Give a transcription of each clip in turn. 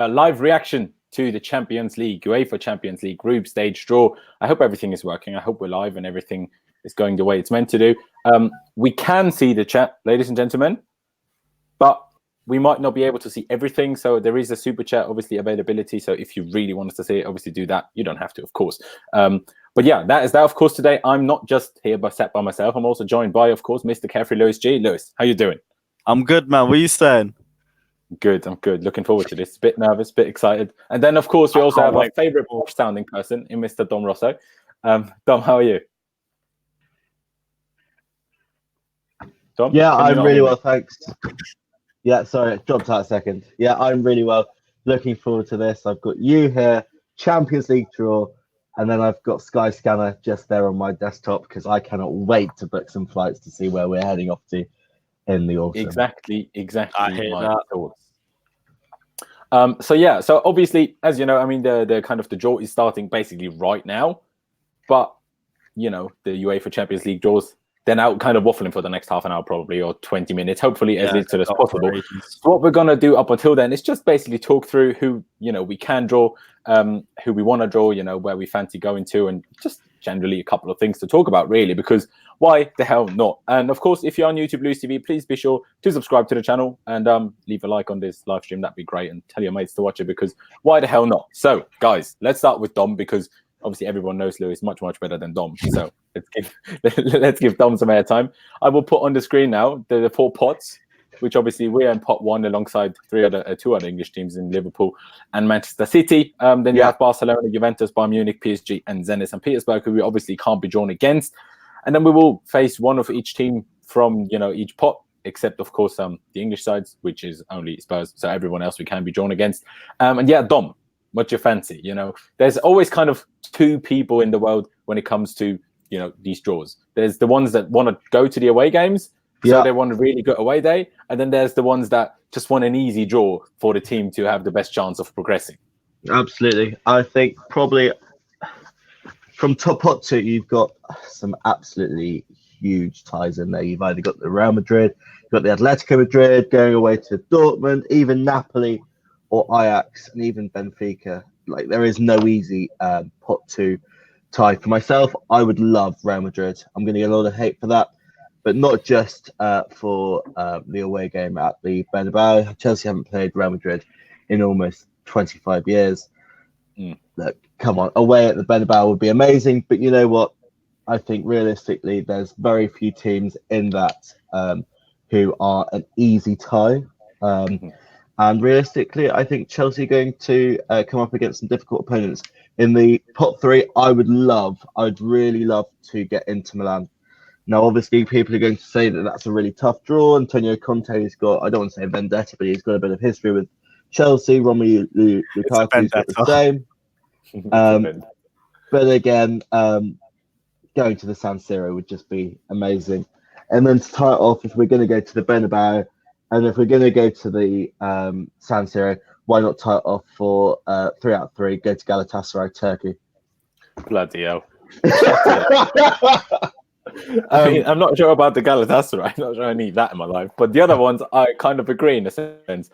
a live reaction to the Champions League, UEFA Champions League group stage draw. I hope everything is working. I hope we're live and everything is going the way it's meant to do. We can see the chat, ladies and gentlemen, but we might not be able to see everything. So there is a super chat, obviously, availability. So if you really want us to see it, obviously do that. You don't have to, of course. But yeah, that is that, of course, today. I'm not just here sat by myself. I'm also joined by, of course, Mr. Carefree Lewis G. Lewis, how you doing? I'm good, man. What are you saying? Good, I'm good. Looking forward to this. Bit nervous, bit excited. And then, of course, we also have our favorite pop-sounding person in Mr. Dom Rosso. Dom, how are you? Dom, yeah, I'm really well, thanks. Yeah, sorry, it dropped out a second. Yeah, I'm really well. Looking forward to this. I've got you here, Champions League draw, and then I've got Sky Scanner just there on my desktop because I cannot wait to book some flights to see where we're heading off to in the autumn. Exactly. I hear my that. Thoughts. So obviously, as you know, I mean, the kind of the draw is starting basically right now, but you know, the UEFA Champions League draws. Then out kind of waffling for the next half an hour probably, or 20 minutes, hopefully as little as possible. So what we're going to do up until then is just basically talk through who, you know, we can draw, who we want to draw, you know, where we fancy going to, and just generally a couple of things to talk about, really, because why the hell not? And of course, if you're new to Blues TV, please be sure to subscribe to the channel and leave a like on this live stream. That'd be great. And tell your mates to watch it, because why the hell not? So guys, let's start with Dom, because obviously everyone knows Lewis much better than Dom. So let's give Dom some airtime. I will put on the screen now the 4 pots, which obviously we're in pot 1 alongside two other English teams in Liverpool and Manchester City. Then you have Barcelona, Juventus, Bayern Munich, PSG, and Zenit St. Petersburg, who we obviously can't be drawn against. And then we will face one of each team from, you know, each pot, except of course the English sides, which is only Spurs. So everyone else we can be drawn against. And yeah, Dom, what's your fancy? You know, there's always kind of 2 people in the world when it comes to, you know, these draws. There's the ones that want to go to the away games, so they want a really good away day, and then there's the ones that just want an easy draw for the team to have the best chance of progressing. Absolutely. I think probably from top pot 2, you've got some absolutely huge ties in there. You've either got the Real Madrid, you've got the Atletico Madrid going away to Dortmund, even Napoli or Ajax, and even Benfica. Like, there is no easy pot 2 tie. For myself, I would love Real Madrid. I'm going to get a lot of hate for that, but not just for the away game at the Bernabeu. Chelsea haven't played Real Madrid in almost 25 years. Look, come on, away at the Bernabeu would be amazing, but you know what? I think realistically, there's very few teams in that who are an easy tie. And realistically, I think Chelsea are going to come up against some difficult opponents. In the pot 3, I would really love to get Inter Milan. Now, obviously, people are going to say that that's a really tough draw. Antonio Conte's got, I don't want to say vendetta, but he's got a bit of history with Chelsea. Romelu Lukaku's got the same. But again, going to the San Siro would just be amazing. And then to tie it off, if we're going to go to the Bernabeu, and if we're going to go to the San Siro, why not tie it off for 3 out of 3, go to Galatasaray, Turkey? Bloody hell. I mean, I'm not sure about the Galatasaray. I'm not sure I need that in my life. But the other ones, I kind of agree in a sense.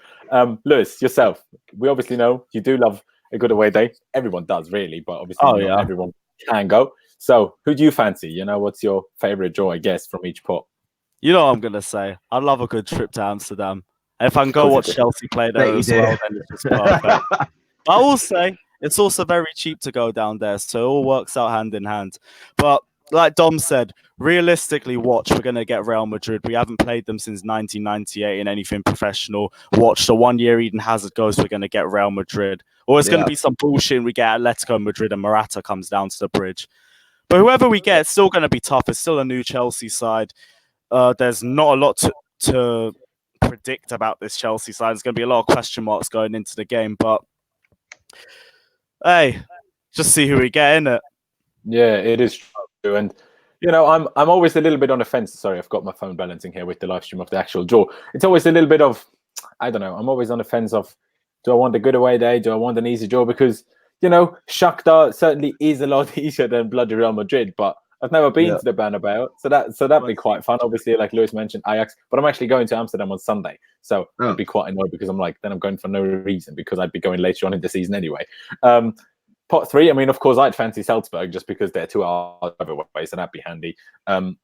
Lewis, yourself, we obviously know you do love a good away day. Everyone does, really. But obviously, everyone can go. So who do you fancy? You know, what's your favourite draw, I guess, from each pot? You know what I'm going to say. I love a good trip to Amsterdam. And if I can go watch Chelsea play there as well, then it's just perfect. I will say, it's also very cheap to go down there, so it all works out hand in hand. But like Dom said, realistically, we're going to get Real Madrid. We haven't played them since 1998 in anything professional. The 1 year Eden Hazard goes, we're going to get Real Madrid. Or it's going to be some bullshit, we get Atletico Madrid and Morata comes down to the bridge. But whoever we get, it's still going to be tough. It's still a new Chelsea side. There's not a lot to predict about this Chelsea side. There's going to be a lot of question marks going into the game, but hey, just see who we get in it. Yeah, it is true. And you know, I'm always a little bit on the fence. Sorry, I've got my phone balancing here with the live stream of the actual draw. It's always a little bit of, I don't know, I'm always on the fence of, do I want a good away day? Do I want an easy draw? Because, you know, Shakhtar certainly is a lot easier than bloody Real Madrid, but I've never been Yeah. to the Bernabeu, so that'd be quite fun. Obviously, like Lewis mentioned, Ajax, but I'm actually going to Amsterdam on Sunday, so I'd be quite annoyed because I'm like, then I'm going for no reason because I'd be going later on in the season anyway. Pot 3, I mean, of course, I'd fancy Salzburg just because they're 2 hours away, so that'd be handy. And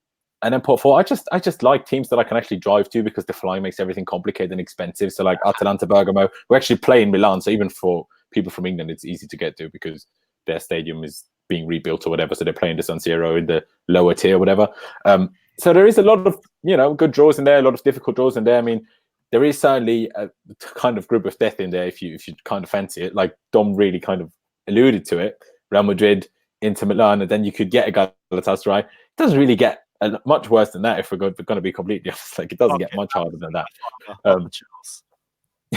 then pot 4, I just like teams that I can actually drive to because the flying makes everything complicated and expensive. So like Atalanta Bergamo, we actually play in Milan, so even for people from England, it's easy to get to because their stadium is being rebuilt or whatever, so they're playing the San Siro in the lower tier or whatever. So there is a lot of good draws in there, a lot of difficult draws in there. I mean, there is certainly a kind of group of death in there if you kind of fancy it. Like Dom really kind of alluded to it: Real Madrid, Inter Milan, and then you could get a Galatasaray. It doesn't really get much worse than that if we're going to be completely honest. Like it doesn't get much harder than that.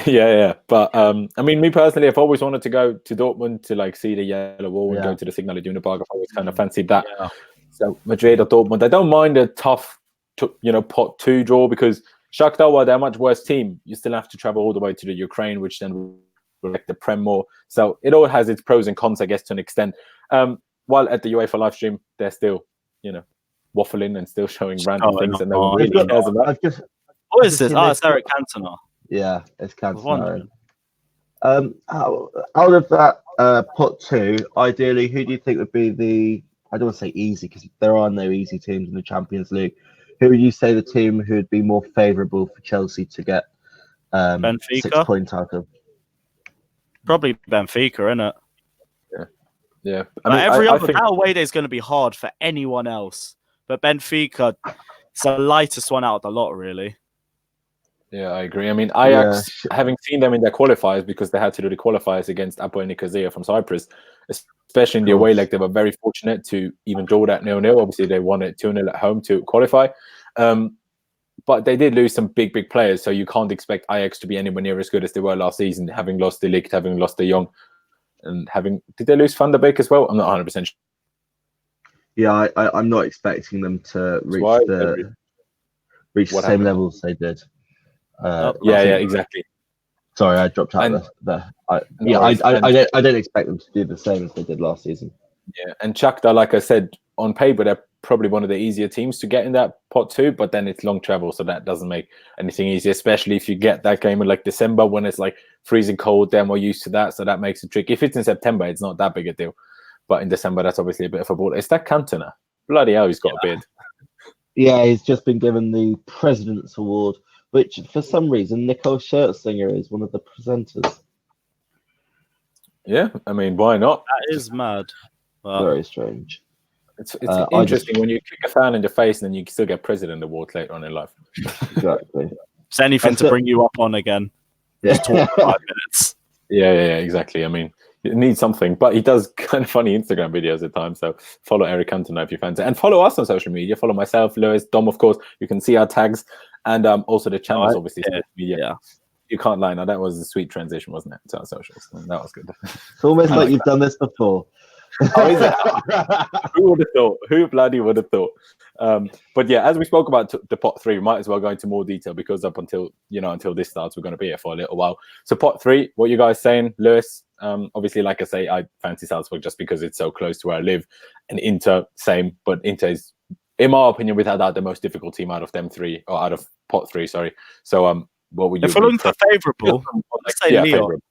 Yeah. But I mean, me personally, I've always wanted to go to Dortmund to like see the yellow wall and go to the Signal Iduna Park. I've always kind of fancied that. Yeah. So Madrid or Dortmund, I don't mind a tough, pot 2 draw because Shakhtar, while they're a much worse team, you still have to travel all the way to the Ukraine, which then will affect the Prem more. So it all has its pros and cons, I guess, to an extent. While at the UEFA live stream, they're still, waffling and still showing random things that no one really cares about. What is this? It's Eric Cantona. Yeah, it's Cantona. Out of that pot 2, ideally, who do you think would be the? I don't want to say easy because there are no easy teams in the Champions League. Who would you say the team who would be more favourable for Chelsea to get Benfica? 6 points out of? Probably Benfica, isn't it? Yeah. That away day is going to be hard for anyone else, but Benfica, it's the lightest one out of the lot, really. Yeah, I agree. I mean, Ajax, having seen them in their qualifiers because they had to do the qualifiers against Apoel Nicosia from Cyprus, especially in the away leg, they were very fortunate to even draw that 0-0. Obviously, they won it 2-0 at home to qualify. But they did lose some big players, so you can't expect Ajax to be anywhere near as good as they were last season, having lost De Ligt, having lost De Jong, and did they lose Van der Beek as well? I'm not 100% sure. Yeah, I'm not expecting them to reach the same levels they did. Exactly. Sorry, I dropped out there. I don't expect them to do the same as they did last season. Yeah, and Shakhtar, like I said, on paper they're probably one of the easier teams to get in that pot 2, but then it's long travel, so that doesn't make anything easy, especially if you get that game in like December when it's like freezing cold. They're more used to that, so that makes it tricky. If it's in September, it's not that big a deal, but in December, that's obviously a bit of a ball. Is that Cantona? Bloody hell, he's got a beard. Yeah, he's just been given the President's Award, which for some reason Nicole Scherzinger is one of the presenters. Yeah, I mean, why not? That is mad. Very strange. It's interesting when you kick a fan in the face and then you still get President Award later on in life. Exactly. It's anything to bring you up on again. Just talk for 5 minutes. Yeah, exactly. I mean, it needs something, but he does kind of funny Instagram videos at times. So follow Eric Cantona if you fancy, and follow us on social media. Follow myself, Lewis, Dom, of course. You can see our tags and also the channels, obviously. Yeah. Social media. Yeah. You can't lie. Now that was a sweet transition, wasn't it? To our socials. That was good. It's almost like you've done this before. Oh, is it? Who would have thought? Who bloody would have thought? But yeah, as we spoke about the pot 3, we might as well go into more detail because up until this starts, we're going to be here for a little while. So pot 3, what you guys saying, Lewis? Obviously, like I say, I fancy Salzburg just because it's so close to where I live, and Inter same, but Inter is, in my opinion, without that, the most difficult team out of them 3, or out of pot 3. Sorry. So what would you? If we're looking for favourable, let's say Lyon,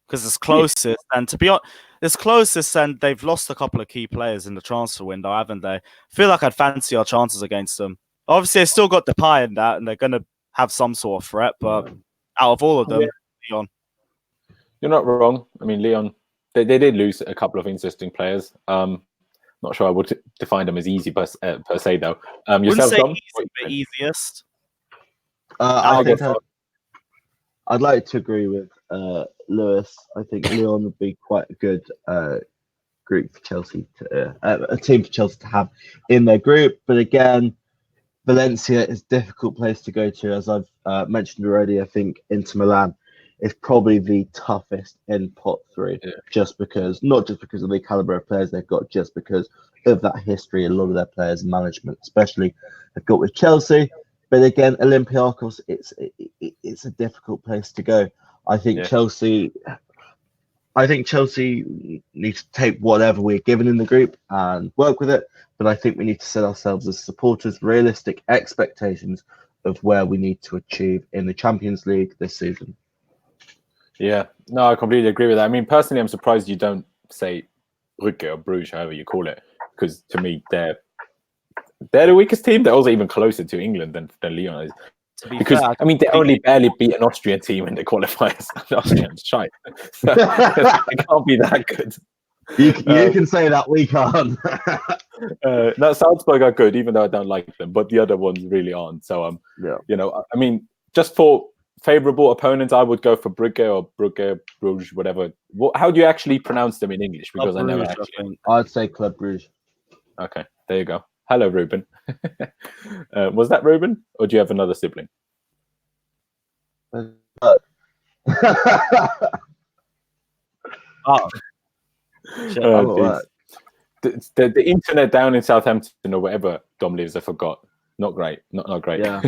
because it's closest, and to be honest, it's closest, and they've lost a couple of key players in the transfer window, haven't they? I feel like I'd fancy our chances against them. Obviously, they've still got Depay in that, and they're going to have some sort of threat, but out of all of them, Lyon. You're not wrong. I mean, Lyon, they did lose a couple of interesting players. Not sure I would define them as easy per se, though. Yourself, Dom? Easiest. I'd like to agree with Lewis. I think Lyon would be quite a good group for Chelsea, a team for Chelsea to have in their group. But again, Valencia is a difficult place to go to. As I've mentioned already, I think Inter Milan is probably the toughest in pot 3, not just because of the caliber of players they've got, just because of that history a lot of their players and management, especially, have got with Chelsea. But again, Olympiacos, it's a difficult place to go. I think Chelsea, I think Chelsea need to take whatever we're given in the group and work with it. But I think we need to set ourselves as supporters realistic expectations of where we need to achieve in the Champions League this season. Yeah, no, I completely agree with that. I mean, personally, I'm surprised you don't say Brugge or Bruges, however you call it, because to me, they're the weakest team. They're also even closer to England than Lyon is. Because fair, I mean, they only barely beat an Austrian team in the qualifiers. The Austrians shite, so it can't be that good. You can say that, we can't. No, Salzburg are good, even though I don't like them, but the other ones really aren't. So Yeah. you know, I mean, just for favorable opponents, I would go for Brugge or Bruges, whatever. How do you actually pronounce them in English? Because I never actually. I'd say Club Bruges. Okay, there you go. Hello, Ruben. Was that Ruben, or do you have another sibling? Oh, shit. The internet down in Southampton or wherever Dom lives, I forgot. Not great. Not great. Yeah.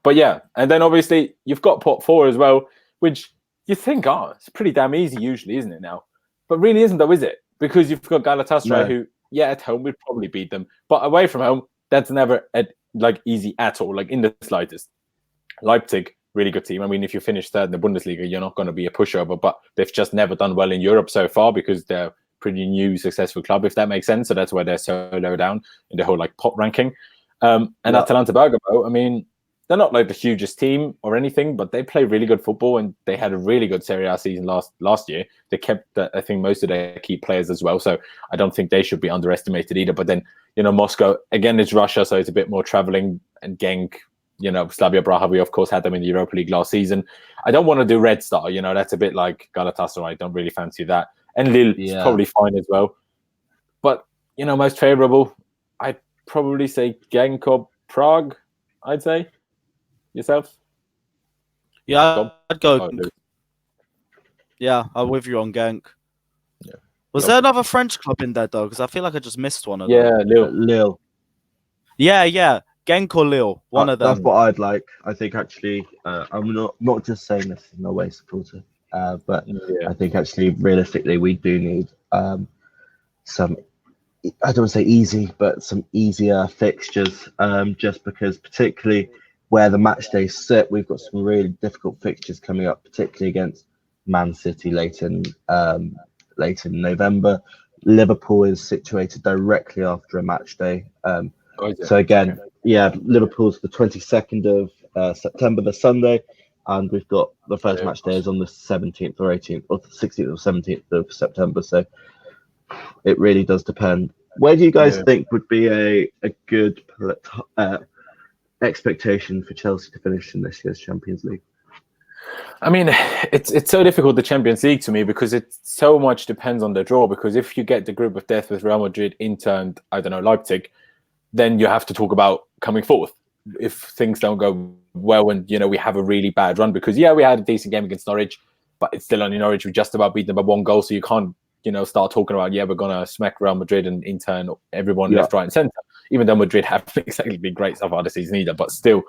But yeah, and then obviously you've got pot 4 as well, which you think, it's pretty damn easy usually, isn't it now? But really isn't though, is it? Because you've got Galatasaray who, at home we'd probably beat them, but away from home, that's never easy at all, like in the slightest. Leipzig, really good team. I mean, if you finish third in the Bundesliga, you're not going to be a pushover, but they've just never done well in Europe so far because they're a pretty new, successful club, if that makes sense. So that's why they're so low down in the whole pot ranking. And Atalanta Bergamo, I mean, they're not like the hugest team or anything, but they play really good football, and they had a really good Serie A season last year. They kept, I think, most of their key players as well, so I don't think they should be underestimated either. But then, Moscow, again, it's Russia, so it's a bit more traveling, and Genk, Slavia Praha, we of course had them in the Europa League last season. I don't want to do Red Star, that's a bit like Galatasaray. I don't really fancy that. And Lille is probably fine as well. But, most favourable, I'd probably say Genk or Prague, I'd say. Yourself? Yeah, I'd go. Yeah, I'm with you on Genk. Yeah. Was there another French club in there though? Because I feel like I just missed one of them. Yeah, Lille. Yeah. Genk or Lille, one of them. That's what I'd like. I think actually, I'm not just saying this in no way supporter, but I think actually realistically we do need some. I don't want to say easy, but some easier fixtures. Just because particularly where the match days sit, we've got some really difficult fixtures coming up, particularly against Man City late in November. Liverpool is situated directly after a match day. So again, Liverpool's the 22nd of September, the Sunday, and we've got the first match day is on the 17th or 18th or 16th or 17th of September. So it really does depend. Where do you guys think would be a good expectation for Chelsea to finish in this year's Champions League? I mean, it's so difficult, the Champions League, to me, because it so much depends on the draw. Because if you get the group of death with Real Madrid, Inter, and I don't know, Leipzig, then you have to talk about coming fourth. If things don't go well and, we have a really bad run, because, we had a decent game against Norwich, but it's still only Norwich. We just about beat them by 1 goal, so you can't, start talking about, we're going to smack Real Madrid and Inter and everyone left, right, and centre. Even though Madrid haven't exactly been great so far this season either, but still,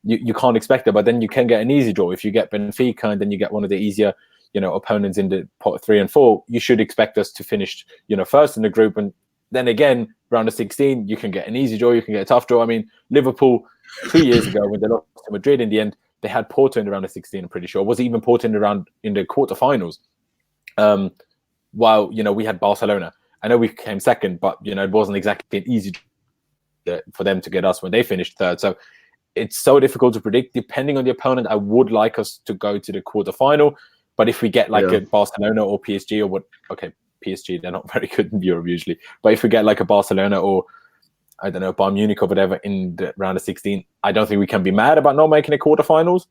you can't expect it. But then you can get an easy draw. If you get Benfica and then you get one of the easier, opponents in the pot 3 and 4, you should expect us to finish, first in the group. And then again, round of 16, you can get an easy draw, you can get a tough draw. I mean, Liverpool 2 years ago when they lost to Madrid in the end, they had Porto in the round of 16, I'm pretty sure. Was it even Porto in the quarterfinals? While, we had Barcelona. I know we came second, but, it wasn't exactly an easy for them to get us when they finished third. So it's so difficult to predict. Depending on the opponent, I would like us to go to the quarterfinal. But if we get a Barcelona or PSG or what, PSG, they're not very good in Europe usually. But if we get a Barcelona or, I don't know, Bayern Munich or whatever in the round of 16, I don't think we can be mad about not making the quarterfinals.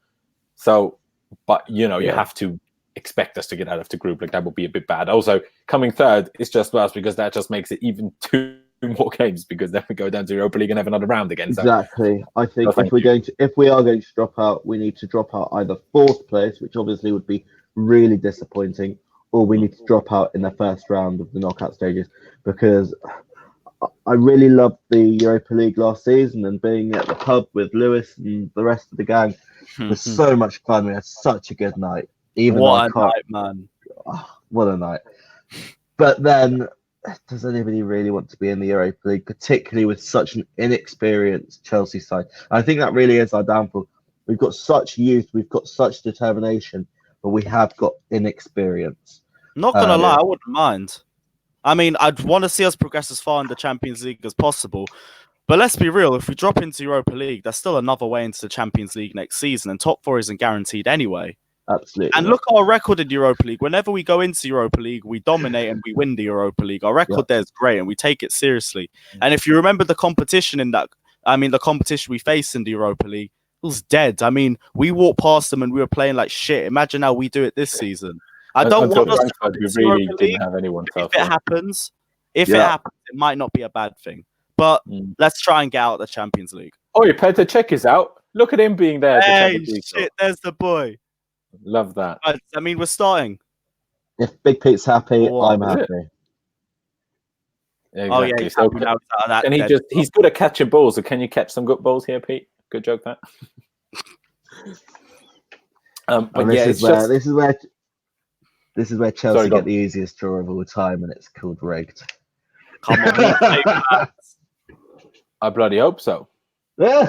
So, but, you have to expect us to get out of the group. That would be a bit bad. Also, coming third is just worse because that just makes it even 2 more games, because then we go down to Europa League and have another round again. So. Exactly. I think if we are going to drop out, we need to drop out either 4th place, which obviously would be really disappointing, or we need to drop out in the first round of the knockout stages, because I really loved the Europa League last season, and being at the pub with Lewis and the rest of the gang was so much fun. We had such a good night. Even though I What a can't, night, man. oh, what a night. But then, does anybody really want to be in the Europa League, particularly with such an inexperienced Chelsea side? I think that really is our downfall. We've got such youth, we've got such determination, but we have got inexperience. Not gonna lie, I wouldn't mind. I mean, I'd want to see us progress as far in the Champions League as possible. But let's be real, if we drop into Europa League, there's still another way into the Champions League next season, and top four isn't guaranteed anyway. Absolutely. And look at our record in Europa League. Whenever we go into Europa League, we dominate and we win the Europa League. Our record there is great and we take it seriously. And if you remember the competition the competition we faced in the Europa League, it was dead. I mean, we walked past them and we were playing like shit. Imagine how we do it this season. I don't want us to we really didn't have anyone tough. If it happens, it might not be a bad thing. But let's try and get out of the Champions League. Oh, Petr Cech is out. Look at him being there. Hey, shit, there's the boy. Love that. I mean, we're starting. If Big Pete's happy, I'm happy. Yeah, exactly. Oh, yeah, he's happy now. And he's good at catching balls. So can you catch some good balls here, Pete? Good joke, that. But this is where Chelsea get the easiest draw of all time, and it's called rigged. Come on, I bloody hope so. Yeah,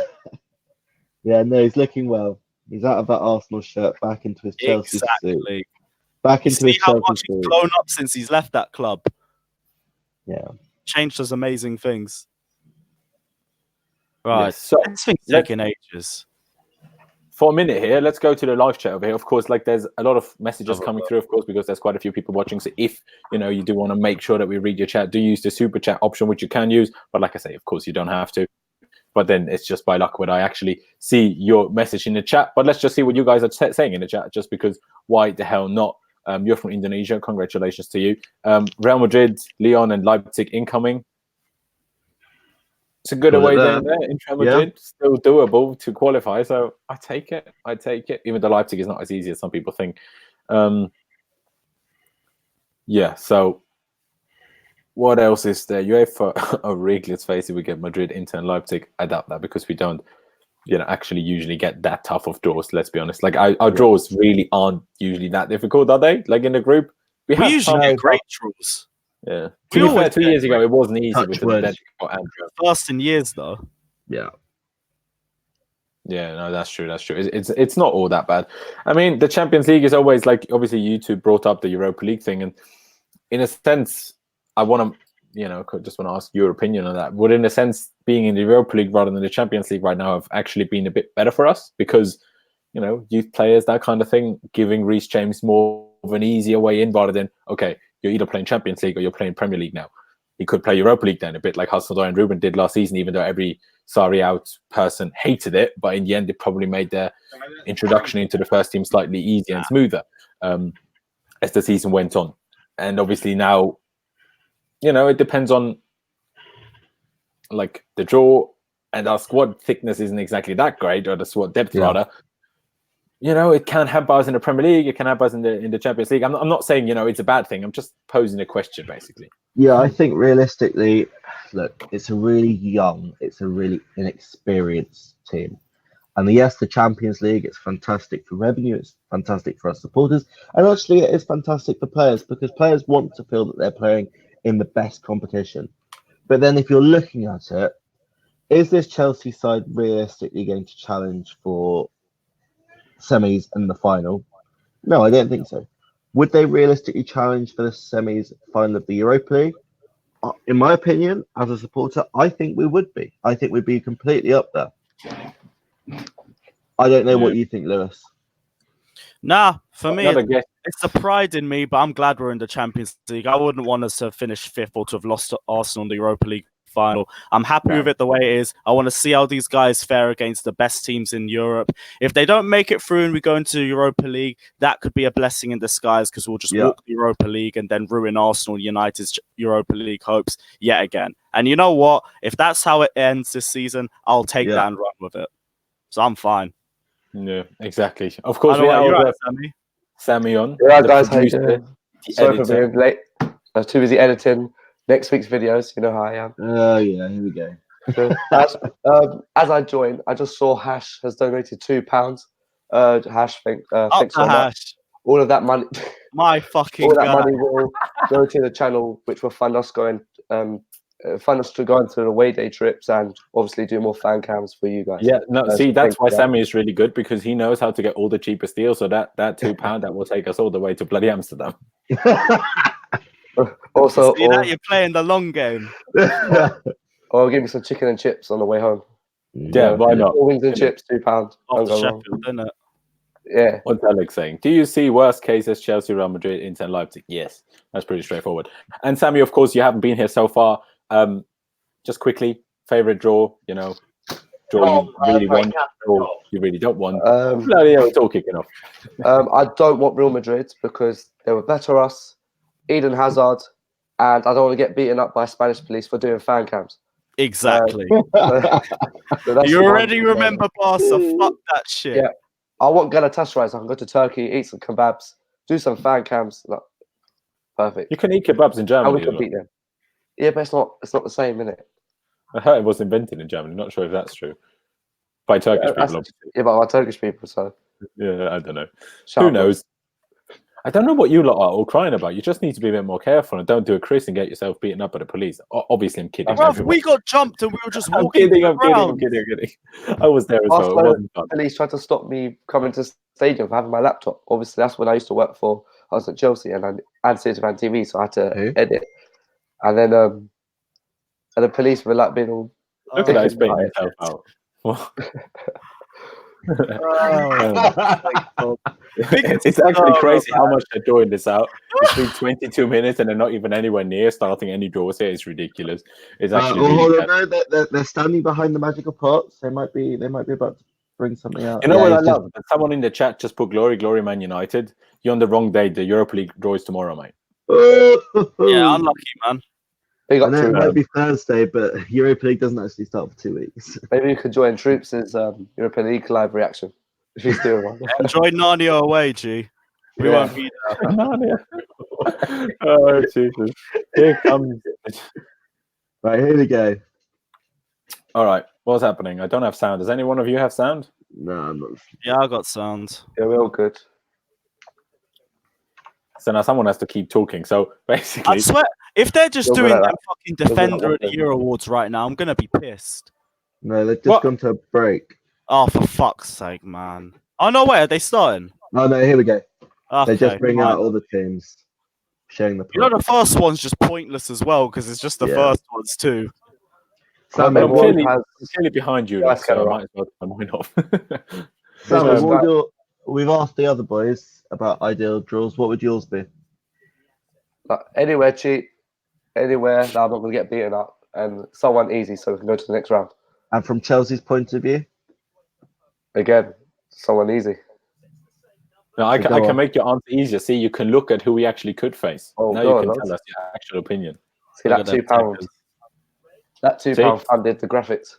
no, he's looking well. He's out of that Arsenal shirt, back into his Chelsea suit. Back into his how Chelsea much suit. he's blown up since he's left that club. Yeah, changed us amazing things. Right, so this thing's taking ages. For a minute here, let's go to the live chat over here. Of course, there's a lot of messages coming through, of course, because there's quite a few people watching. So if you do want to make sure that we read your chat, do use the super chat option, which you can use. But like I say, of course, you don't have to. But then it's just by luck when I actually see your message in the chat. But let's just see what you guys are saying in the chat, just because why the hell not? You're from Indonesia. Congratulations to you. Real Madrid, Lyon, and Leipzig incoming. It's a good away there in Real Madrid. Still doable to qualify. So I take it. Even though Leipzig is not as easy as some people think. So what else is there? UEFA a rig, let's face it, we get Madrid, Inter, and Leipzig. I doubt that because we don't, actually usually get that tough of draws, let's be honest. Our draws really aren't usually that difficult, are they? In the group? We usually get great draws. Yeah. To be fair, 2 years ago, it wasn't easy with the Atletico and first in years, though. Yeah. Yeah, no, that's true. It's not all that bad. I mean, the Champions League is always obviously you two brought up the Europa League thing, and in a sense, I want to, just want to ask your opinion on that. Would, in a sense, being in the Europa League rather than the Champions League right now have actually been a bit better for us because, youth players, that kind of thing, giving Reece James more of an easier way in rather than, okay, you're either playing Champions League or you're playing Premier League now. He could play Europa League then, a bit like Hudson-Odoi and Ruben did last season, even though every Sarri out person hated it. But in the end, it probably made their introduction into the first team slightly easier and smoother as the season went on. And obviously now, it depends on the draw, and our squad thickness isn't exactly that great, or the squad depth rather. It can hamper us in the Premier League. It can hamper us in the Champions League. I'm not saying, it's a bad thing. I'm just posing a question, basically. Yeah, I think realistically, look, it's a really inexperienced team. And yes, the Champions League, it's fantastic for revenue. It's fantastic for us supporters. And actually, it is fantastic for players because players want to feel that they're playing in the best competition. But then if you're looking at it, is this Chelsea side realistically going to challenge for semis and the final? No, I don't think so. Would they realistically challenge for the semis final of the Europa League? In my opinion, as a supporter, I think we would be. I think we'd be completely up there. I don't know what you think, Lewis. Nah, for me, it's the pride in me, but I'm glad we're in the Champions League. I wouldn't want us to finish fifth or to have lost to Arsenal in the Europa League final. I'm happy with it the way it is. I want to see how these guys fare against the best teams in Europe. If they don't make it through and we go into Europa League, that could be a blessing in disguise because we'll just walk the Europa League and then ruin Arsenal United's Europa League hopes yet again. And you know what? If that's how it ends this season, I'll take that and run with it. So I'm fine. Yeah, exactly. Of course, we have Sammy on. Yeah, guys, how you doing? Sorry for being late. I was too busy editing next week's videos. You know how I am. Oh, yeah, here we go. So, as I joined, I just saw Hash has donated £2. Hash, thanks so much. all of that money, My fucking all that guy. money will go to the channel, which will fund us to go into the away day trips and obviously do more fan cams for you guys. Yeah, no, So see, that's thank why you for that. Sammy is really good, because he knows how to get all the cheapest deals. So that £2 that will take us all the way to bloody Amsterdam. Also, See that you're playing the long game. or give me some chicken and chips on the way home. Yeah, why not? 4 wings and You know. chips, £2. Off Don't to go wrong. Sheffield, isn't it? Yeah. What's Alex saying? Do you see worst cases Chelsea, Real Madrid, Inter, and Leipzig? Yes, that's pretty straightforward. And Sammy, of course, you haven't been here so far. Just quickly, favorite draw, draw you really want, or you really don't want. Bloody hell, it's all kicking off. I don't want Real Madrid because they were better us, Eden Hazard, and I don't want to get beaten up by Spanish police for doing fan cams. Exactly. So that's You the already one. remember Barca. Fuck that shit. Yeah. I want Galatasaray so I can go to Turkey, eat some kebabs, do some fan cams. Like, perfect. You can eat kebabs in And Germany. we as can well. beat them. Yeah, but it's not the same, innit? I heard it was invented in Germany. Not sure if that's true. By Turkish people, obviously. Yeah, but our Turkish people, so Yeah, I don't know. shout Who out, knows? I don't know what you lot are all crying about. You just need to be a bit more careful and don't do a Chris and get yourself beaten up by the police. Obviously, I'm kidding. Bruv, everyone. we got jumped and we were just I'm walking kidding. around. I'm kidding. I was there as well. It After wasn't fun. police tried to stop me coming to the stadium for having my laptop. Obviously, that's when I used to work for. I was at Chelsea and I had Citizen TV, so I had to edit. And then the police were like being all. Look at that, he's baiting himself out. It's actually crazy how much they're drawing this out. It's been 22 minutes and they're not even anywhere near starting any draws here. It's ridiculous. It's actually really bad. No, they're standing behind the magical pots. They might be about to bring something out. You know what I love? That someone in the chat just put glory Man United. You're on the wrong day. The Europa League draw is tomorrow, mate. Yeah, unlucky, man. I know it might be Thursday, but Europa League doesn't actually start for 2 weeks. Maybe you could join Troops' European League live reaction if he's doing one. Enjoy Narnia away, G. We won't be there. Narnia. Oh, Jesus. Here comes. Right, here we go. All right. What's happening? I don't have sound. Does any one of you have sound? No, I'm not. Yeah, I got sound. Yeah, we're all good. So now someone has to keep talking. So basically, I swear, if they're just Don't doing worry them about fucking Don't worry Defender about at the that. Euro Awards right now, I'm gonna be pissed. No, they've just What? gone to a break. Oh, for fuck's sake, man. Oh, no, wait, are they starting? Oh no, here we go. Okay, They just bring fine. out all the teams, showing the. You know, the first one's just pointless as well, because it's just the Yeah. first ones, too. Sam, I'm Everyone clearly, has- I'm clearly behind you, That's so I kinda might as well turn mine off. Sam, Business what guy. would we've asked the other boys about ideal draws. What would yours be? Like, anywhere cheap, anywhere that I'm not going to get beaten up, and someone easy so we can go to the next round. And from Chelsea's point of view, Again, someone easy. No, I So can, go I can on. make your answer easier. See, you can look at who we actually could face. Oh, now go you on, can lads. tell us your actual opinion. See, Look that at them £2. takers. That £2 funded the graphics.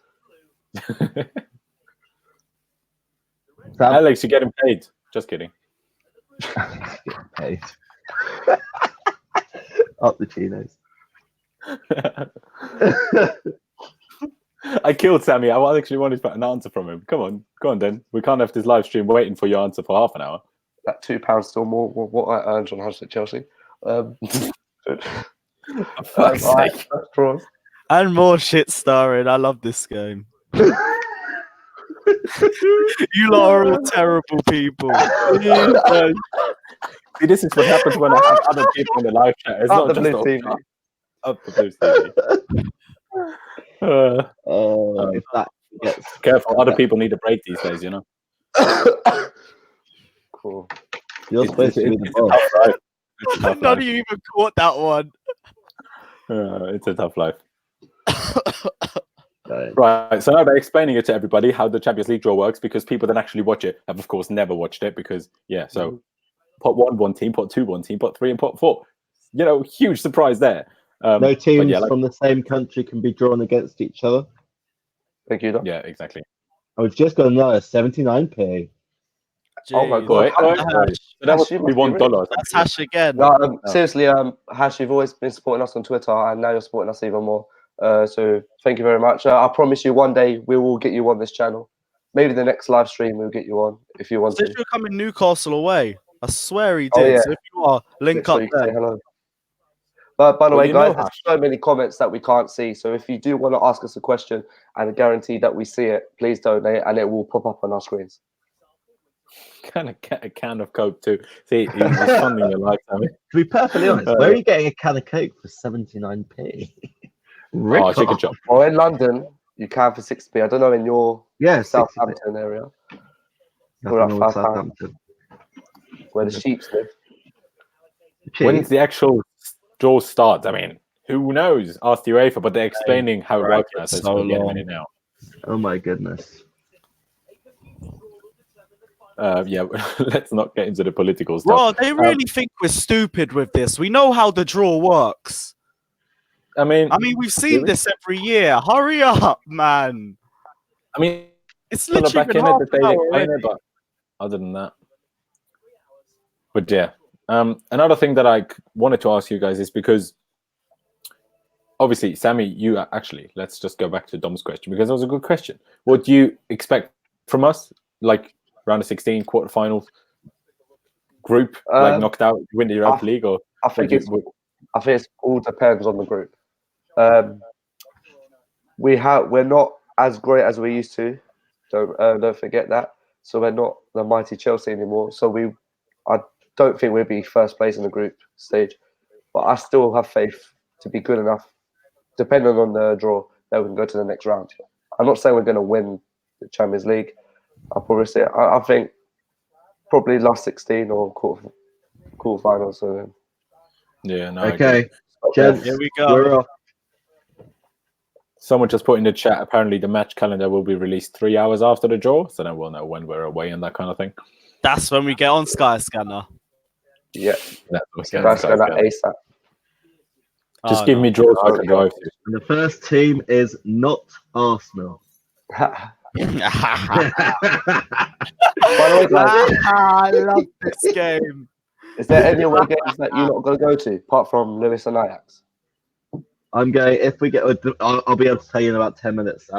Sam, Alex, you're getting paid. Just kidding. paid. Up the chinos. I killed Sammy. I actually wanted an answer from him. Come on, then. We can't have this live stream waiting for your answer for half an hour. That £2 still more what I earned on House at Chelsea. For fuck's sake. Draws. And more shit starring. I love this game. You lot are all terrible people. See, this is what happens when I have other people in the live chat. It's Up not the just blue TV. Up the blue TV. If that gets Careful, other people need a break these days, you know. Cool. you're supposed to be the It's a boss. tough life. It's a tough None of life. you even caught that one. It's a tough life. Right. Right, so now they're explaining it to everybody how the Champions League draw works, because people that actually watch it have, of course, never watched it, because, yeah, so pot 1, 1 team, pot 2, 1 team, pot 3, and pot 4. You know, huge surprise there. No teams yeah, like- from the same country can be drawn against each other. Thank you, Doc. Yeah, exactly. And we've just got another 79p. Oh my Jeez. God. So that was Hash, you probably must be $1 or That's something. Hash again. No, seriously, Hash, you've always been supporting us on Twitter, and now you're supporting us even more. So thank you very much. I promise you, one day we will get you on this channel. Maybe the next live stream we'll get you on if you want Since to. you're coming Newcastle away. I swear he did. Oh, yeah. So if you are, link So up you can say there. hello. But by the Well, way, you guys, know, there's Hash. so many comments that we can't see. So if you do want to ask us a question and I guarantee that we see it, please donate and it will pop up on our screens. Kind of get a can of Coke too. See, he's funding your life. I mean, To be perfectly honest, where are you getting a can of Coke for 79p? oh, chicken chop. Or in London, you can for 6p. I don't know in your Yeah, 60p. Southampton area. Nothing We're at wrong with 5 pounds, Southampton. where the sheeps live. When's the actual draw starts? I mean, who knows? Ask the UEFA, but they're explaining how it works now. So it's so going to be long. animated now. Oh my goodness. Yeah, let's not get into the political stuff. Bro, they really think we're stupid with this. We know how the draw works. I mean, we've seen this every year. Hurry up, man. I mean, It's on the literally back been end half that they an hour explain already. it, but other than that, but yeah. Another thing that I wanted to ask you guys is because obviously, Sammy, you actually let's just go back to Dom's question because it was a good question. What do you expect from us? Like round of 16, quarterfinals, group, like knocked out, win the Europa League, or I think it all depends on the group. We're not as great as we used to. Don't forget that. So we're not the mighty Chelsea anymore. So I don't think we'll be first place in the group stage, but I still have faith to be good enough, depending on the draw, that we can go to the next round. I'm not saying we're going to win the Champions League. I'll probably say I think probably last 16 or quarterfinals. So yeah, no. Okay, gents, Here we go. we're off. Someone just put in the chat. Apparently, the match calendar will be released 3 hours after the draw, so then we'll know when we're away and that kind of thing. That's when we get on Sky Scanner. yeah, That's that's going to ASAP. Just give me draws so I can drive to. And the first team is not Arsenal. By the way, guys, I love this game. is there any away games that you're not going to go to apart from Lewis and Ajax? I'm going. If we get, I'll be able to tell you in about 10 minutes.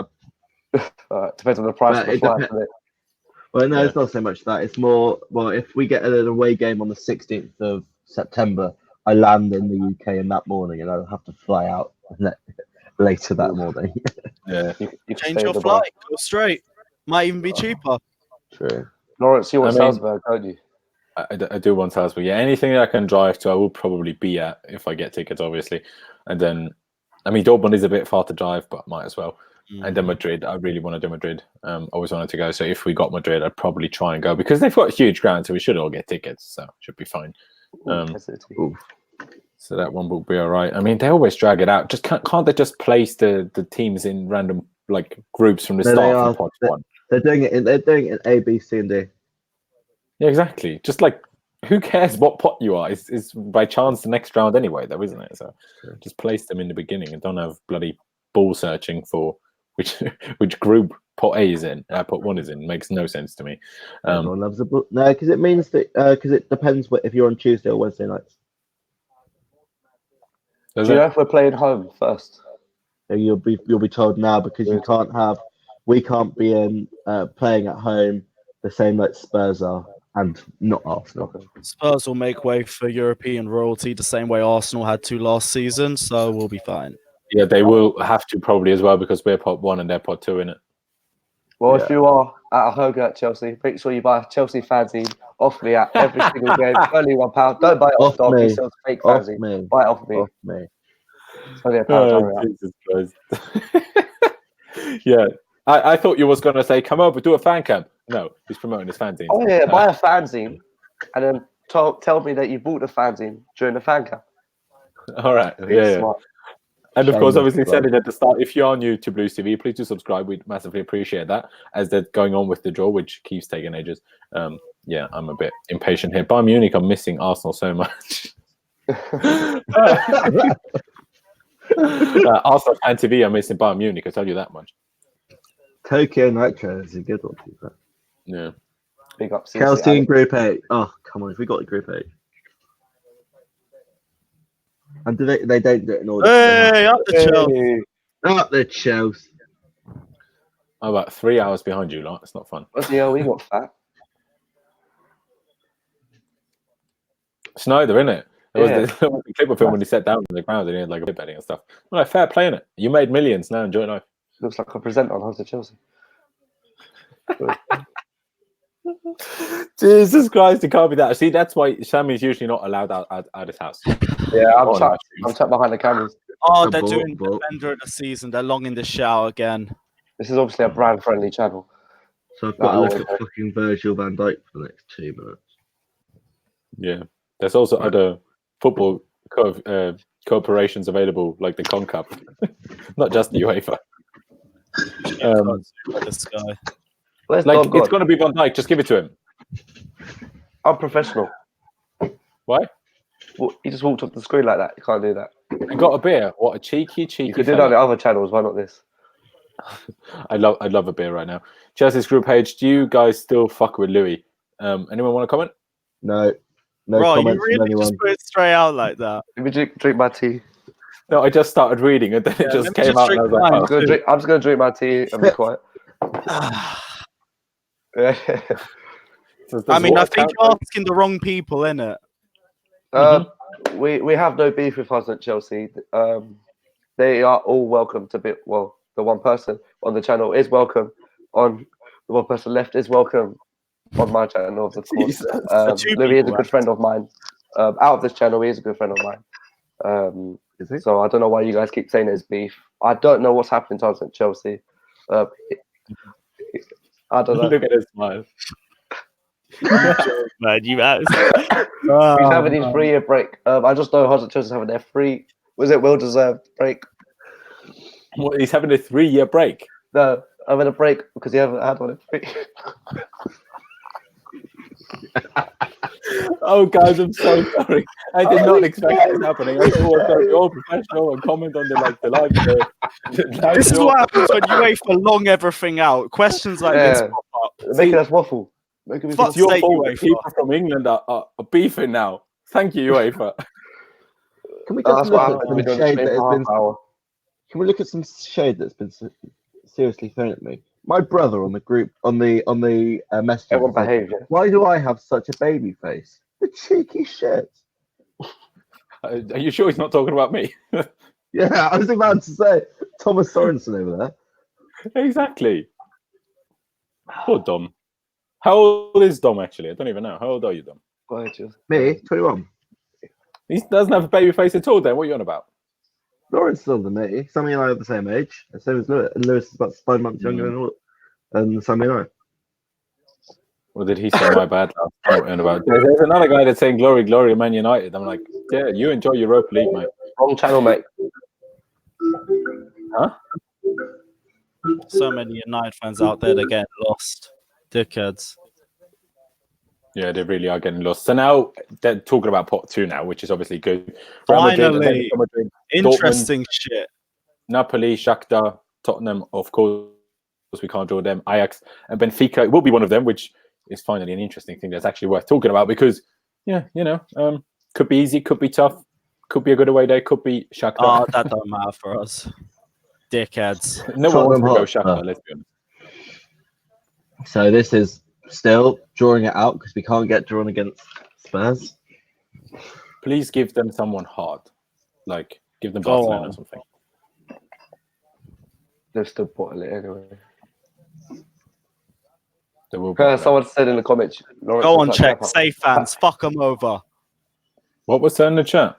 Depends on the price of the flight. Doesn't it? Well, no, it's not so much that. It's more. Well, if we get an away game on the 16th of September, I land in the UK in that morning, and I'll have to fly out later that morning. Yeah, you Change your flight. Go straight. Might even be cheaper. True. Lawrence, you want I mean- Salzburg, don't you? I do want Salzburg. Yeah, anything that I can drive to, I will probably be at if I get tickets, obviously. And then, I mean, Dortmund is a bit far to drive, but might as well. And then Madrid, I really want to do Madrid. Always wanted to go. So if we got Madrid, I'd probably try and go because they've got a huge ground, so we should all get tickets. So should be fine. So that one will be all right. I mean, they always drag it out. Just can't they just place the teams in random like groups from the start from pot one? They're doing it in A, B, C, and D. Yeah, exactly. Just like who cares what pot you are? It's by chance the next round anyway, though, isn't it? So just place them in the beginning and don't have bloody ball searching for which group pot A is in, pot one is in. Makes no sense to me. Everyone loves a book. No, because it means that because it depends if you're on Tuesday or Wednesday nights. Do you know if we're playing home first? You'll be told now because we can't be in playing at home the same like Spurs are and not Arsenal. Spurs will make way for European royalty the same way Arsenal had to last season, so we'll be fine. Yeah, they will have to probably as well because we're pot one and they're pot two in it. Well, if you are at a Hoga at Chelsea, make sure you buy a Chelsea fanzine off me at every single game. Only £1. Don't buy it off Dom. He sells fake fanzine. Buy it off me. Off me. It's only £1. Jesus Christ. Yeah, I thought you was going to say, come over, do a fan camp. No, he's promoting his fanzine. Oh, yeah, buy a fanzine and then tell me that you bought the fanzine during the fan camp. All right, yeah. And of course, obviously, said it at the start. If you are new to Blues TV, please do subscribe. We'd massively appreciate that as they're going on with the draw, which keeps taking ages. Yeah, I'm a bit impatient here. Bayern Munich, I'm missing Arsenal so much. Arsenal and TV, I'm missing Bayern Munich. I tell you that much. Tokyo Nitro is a good one. Yeah. Big up. Chelsea in Group 8. Oh, come on. If we got the Group 8. And do they don't do it in order. Hey, up the Chelsea. Up the Chelsea. I'm about 3 hours behind you, lot. It's not fun. What's the hell? We got fat. Snyder, innit? There was Yeah. this clip of him when he sat down on the ground and he had like a bit betting and stuff. Well, like, fair play, innit? You made millions now, enjoy life. Looks like a presenter on House of Chelsea. Jesus Christ, it can't be that. See, that's why Sammy's usually not allowed out his house. Yeah, I'm Oh, trapped. no. I'm trapped behind the cameras. Oh, A they're ball, doing ball. Defender of the season. They're long in the shower again. This is obviously a brand-friendly channel. So I've got to No, look I at won't. fucking Virgil van Dijk for the next 2 minutes. Yeah. There's also other football cooperations available, like the CONCACAF, not just the UEFA. This guy. Where's Like, Dom gone? it's going to be Van Dijk. Just give it to him. I'm professional. Why? Well, he just walked off the screen like that. You can't do that. And got a beer. What a cheeky You could do that on fella. the other channels. Why not this? I'd love a beer right now. Chelsea's group page. Do you guys still fuck with Louis? Anyone want to comment? No Bro, you comments from really anyone. just put it straight out like that. Let me drink my tea. No, I just started reading and then Yeah, it let just me came just out and I drink was like, mine. oh. I'm just gonna drink my tea and be quiet. Does I mean, I water think count? you're asking the wrong people, innit? We have no beef with us at Chelsea. They are all welcome to be. Well, the one person on the channel is welcome. On the one person left is welcome on my channel, of course. Jesus. Two Louis is a people good friend of mine. Out of this channel, he is a good friend of mine. Is he? So I don't know why you guys keep saying it's beef. I don't know what's happening to us at Chelsea. I don't know. Look at his smile. Man, you out. He's having his 3-year break. I just know House of Chelsea's having their well-deserved break. What, he's having a 3-year break. No, having a break because he hasn't had one in 3 years. Oh, guys, I'm so sorry. I did not expect this happening. I thought it was going to be all professional and comment on the live. This is what happens when you wait for long everything out. Questions like this Yeah. pop up. Making us waffle. Making me Fuck It's your sake, fault. UEFA. People from England are beefing now. Thank you, UEFA. Can we That's just what look at happened. some We're doing shade the that has half been? hour. Can we look at some shade that's been seriously thrown at me? My brother on the group on the message. Everyone said, behave. Yeah. why do I have such a baby face? The cheeky shit. Are you sure he's not talking about me? Yeah, I was about to say Thomas Sorensen over there. Exactly. Poor Dom. How old is Dom, actually? I don't even know. How old are you, Dom? Go ahead, Jules. Me, 21. He doesn't have a baby face at all, then. What are you on about? Lawrence is older than me. Sammy and I are the same age. Same as Lewis. And Lewis is about 5 months younger than Sammy and I. Or did he say my bad last time? And about there's another guy that's saying glory, glory, Man United. I'm like, yeah, you enjoy Europa League, mate. Wrong channel, mate. Huh? So many United fans out there that get lost. Dickheads. Yeah, they really are getting lost. So now they're talking about pot 2 now, which is obviously good. Real Madrid, Finally. Atletico Madrid, Interesting shit. Napoli, Shakhtar, Tottenham, of course, we can't draw them. Ajax and Benfica will be one of them, which is finally an interesting thing that's actually worth talking about because, yeah, you know, could be easy, could be tough, could be a good away day, could be Shakhtar. Oh, that don't matter for us. Dickheads. No one wants to go Tottenham Shakhtar, let's be honest. So this is still drawing it out because we can't get drawn against Spurs. Please give them someone hard. Like, give them Go Barcelona on. or something. They've still bottle it anyway. They will bottle it. Someone said in the comments. Lawrence Go looks on, like check. Kepa. Safe fans. Fuck them over. What was that in the chat?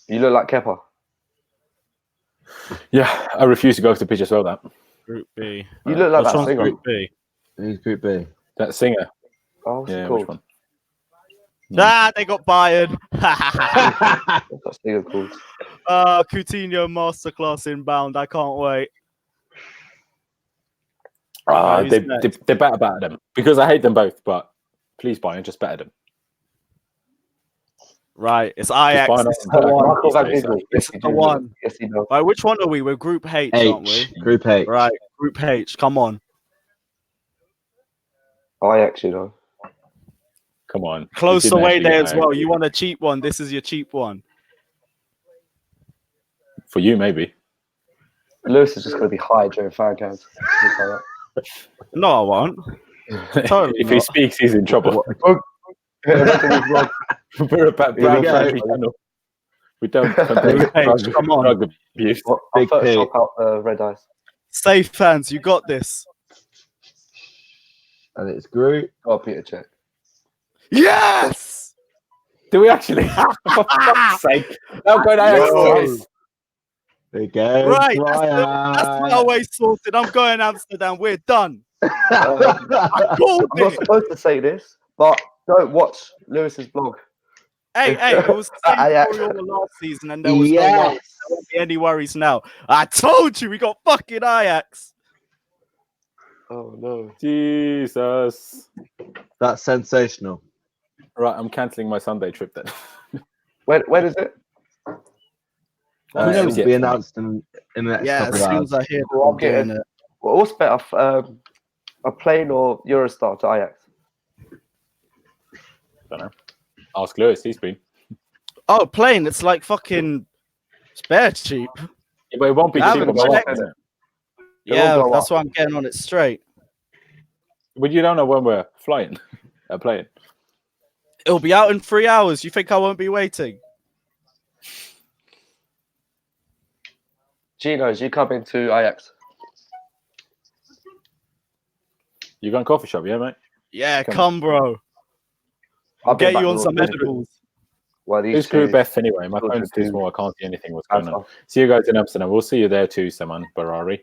You look like Kepa. Yeah, I refuse to go off the pitch as well, that. Group B. You look like Which that one's singer. Group B? Who's Group B? That singer. Oh, what's Yeah, it which called? one? Ah, they got Bayern. What's that singer called? Coutinho masterclass inbound. I can't wait. They next? better batter them. Because I hate them both, but please, Bayern, just better them. Right, it's Ajax. Bayern This is are- the one. Marco Van Yes, Ginkel. This Yes, is he the does. one. Yes, he does. Right, which one are we? We're Group H, aren't we? Group H. Right, Group H. Come on. Ajax, you know. Come on. Close We didn't away actually there get as Ajax. well. You want a cheap one? This is your cheap one. For you, maybe. Lewis is just going to be high during fan cams. No, I won't. Totally If he not. speaks, he's in trouble. We're a brown friendly channel. We don't condone come on. drug abuse. I'll Big Photoshop out red eyes. Safe fans, you got this. And it's Groot. Oh, Peter, check. Yes! Do we actually? For fuck's sake! No, go down. No. Again, Right, that's my way sorted. I'm going Amsterdam. We're done. I called I'm not it. supposed to say this, but don't watch Lewis's blog. Hey, it was the same story all last season, and there was no worries. There won't be any worries now. I told you we got fucking Ajax. Oh no, Jesus. That's sensational. Right, I'm cancelling my Sunday trip then. when is it? It will be announced in the next Yeah, couple as of soon hours. as I hear Well, I'm I'm doing getting- it. Well, what's better, a plane or Eurostar to Ajax? Don't know. Ask Lewis. He's been. Oh, plane. It's like fucking. It's bare cheap. Yeah, but it won't be I cheap. haven't on checked one, is it? Yeah, all go that's up. why I'm getting on it straight. But you don't know when we're flying. Playing. It'll be out in 3 hours. You think I won't be waiting? Gino's, you come into Ajax. You going coffee shop, yeah, mate? Yeah, Come come, bro. I'll get you on some edibles. Well, Who's Group F anyway? My phone's too small. I can't see anything. What's going on? See you guys in Amsterdam. We'll see you there too, Saman Barari.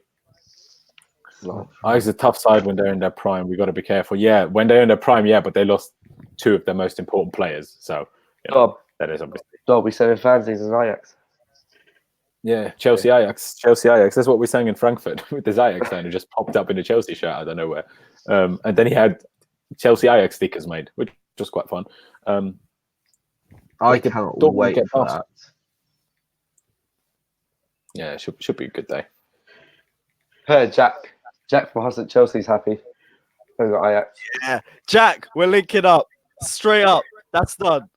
It's a tough side when they're in their prime. We got to be careful. Yeah, when they're in their prime, yeah, but they lost two of their most important players. So that is obviously. Dog, we selling fansies in Ajax. Yeah, Chelsea Ajax. Chelsea Ajax. That's what we're saying in Frankfurt with this Ajax fan who just popped up in a Chelsea shirt out of nowhere. And then he had Chelsea Ajax stickers made, which was quite fun. I cannot wait for that. Yeah, it should be a good day. Hey, Jack from Huss at Chelsea's happy. We got Ajax. Yeah, Jack, we're linking up. Straight up. That's done.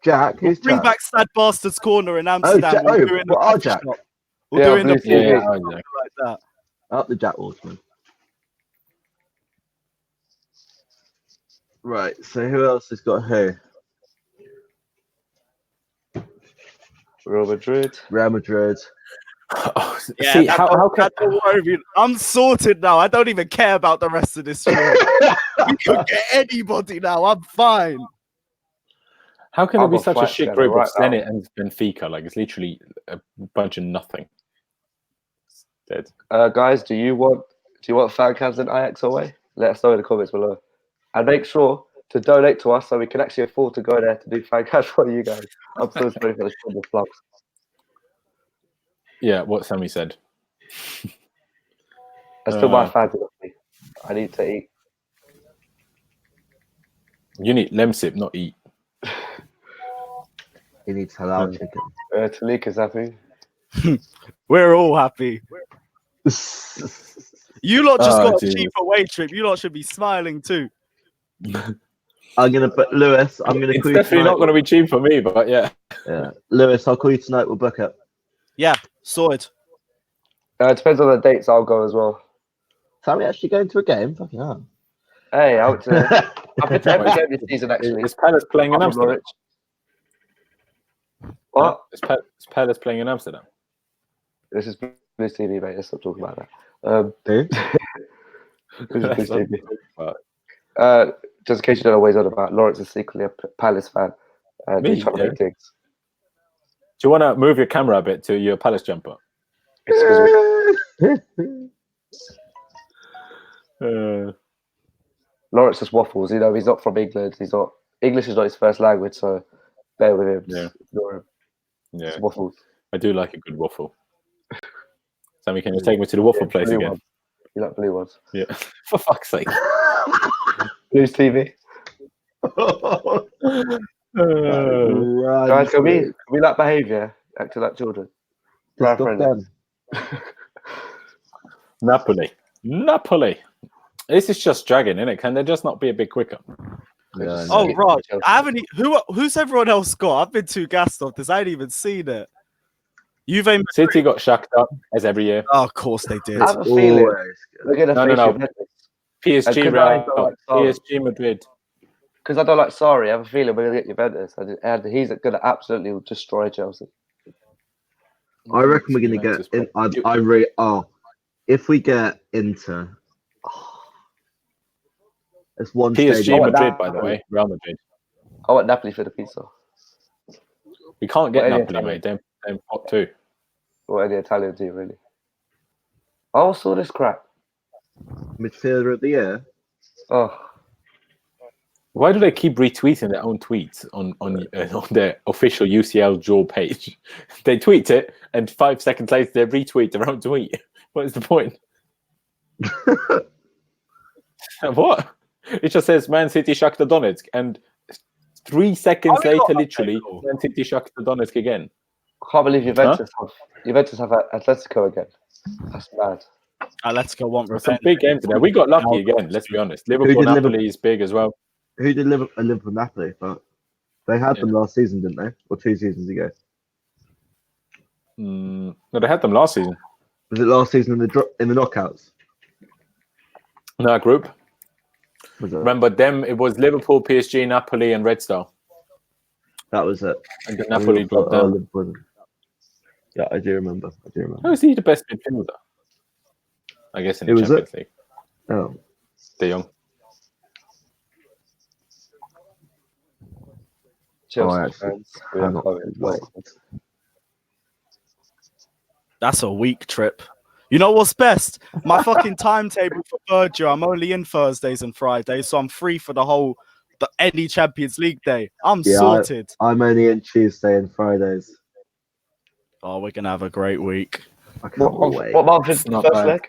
Jack, who's Bring Jack? back Sad Bastard's Corner in Amsterdam. Jack- we'll do it in the what are coffee Jack? shop. We'll do it in the Blue TV. pool, like that. Up the Jack Wolfman. Right, so who else has got who? Real Madrid. Real Madrid. Oh, Yeah, see, how can don't worry, I'm sorted now. I don't even care about the rest of this year. You could get anybody now. I'm fine. How can there I've be got such a flash shit together group of right now. Zenit and Benfica? Like, it's literally a bunch of nothing. It's dead. Guys, do you want fan cams in Ajax away? Let us know in the comments below. And make sure to donate to us so we can actually afford to go there to do fan cams for you guys. I'm so sorry for the trouble plugs. Yeah, what Sammy said. That's still my fans. I need to eat. You need lemsip, not eat. He needs halal chicken. Talika's happy. We're all happy. You lot just got a Jesus. cheap away trip. You lot should be smiling too. I'm gonna put Lewis. I'm gonna It's call you definitely tonight. not going to be cheap for me, but yeah. Yeah, Lewis. I'll call you tonight. We'll book it. Yeah, sorted. It depends on the dates. I'll go as well. Sammy actually going to a game? Fucking hell. Hey, I've been to every game this season actually. Is Palace playing in I'm Amsterdam? Norwich. What? Is Palace playing in Amsterdam? This is Blue TV, mate. Let's stop talking about that. Who? This is Blue TV. Just in case you don't know what he's on about, Lawrence is secretly a Palace fan. Me? He's trying to Yeah. make things. Do you want to move your camera a bit to your Palace jumper? Excuse me. Lawrence just waffles. You know, he's not from England. English is not his first language, so bear with him. Yeah. Ignore him. Yeah, Just waffles. I do like a good waffle. Sammy, can you take me to the waffle place blue again? ones. You like blue ones? Yeah, for fuck's sake. Blues TV. Guys, can we like behaviour? Acting like children. Right, friend. Napoli. This is just dragging, isn't it? Can they just not be a bit quicker? Yeah, Oh, Yeah. Rod, I haven't. Who's everyone else got? I've been too gassed off this. I ain't even seen it. You've aimed. City got shacked up as every year. Oh, of course they did. I have a feeling Always good. we're going to No, face no. Juventus. PSG, And Real, Canales are like, PSG Madrid. because I don't like Sarri, I have a feeling we're going to get Juventus. And he's going to absolutely destroy Chelsea. I reckon we're going to get. If we get Inter, it's one PSG stadium. Madrid, by the way, Real Madrid. I want Napoli for the pizza. We can't get Or any Napoli, mate. They're pot 2. Or any Italian team, really. I also saw this crap. Midfielder of the year. Oh, Why do they keep retweeting their own tweets on their official UCL Draw page? They tweet it, and 5 seconds later they retweet their own tweet. What is the point? What? It just says Man City Shakhtar Donetsk, and 3 seconds later, literally, Man City Shakhtar Donetsk again. I can't believe Juventus have Atletico again. That's bad. Atletico want Some big games today. We got lucky again, let's be honest. Liverpool Napoli is big as well. Who did Liverpool Napoli? But they had them last season, didn't they? Or 2 seasons ago? No, they had them last season. Was it last season in the knockouts? No, group. Was it? Remember them? It was Liverpool, PSG, Napoli, and Red Star. That was it. And the Napoli dropped down. Yeah, I do remember. How is he the best midfielder? I guess in the Champions League. Oh, De Jong. Chelsea fans. That's a weak trip. You know what's best? My fucking timetable for third year. I'm only in Thursdays and Fridays, so I'm free for any Champions League day. I'm sorted. I'm only in Tuesday and Fridays. Oh, we're gonna have a great week. I can't wait. What month is the first leg?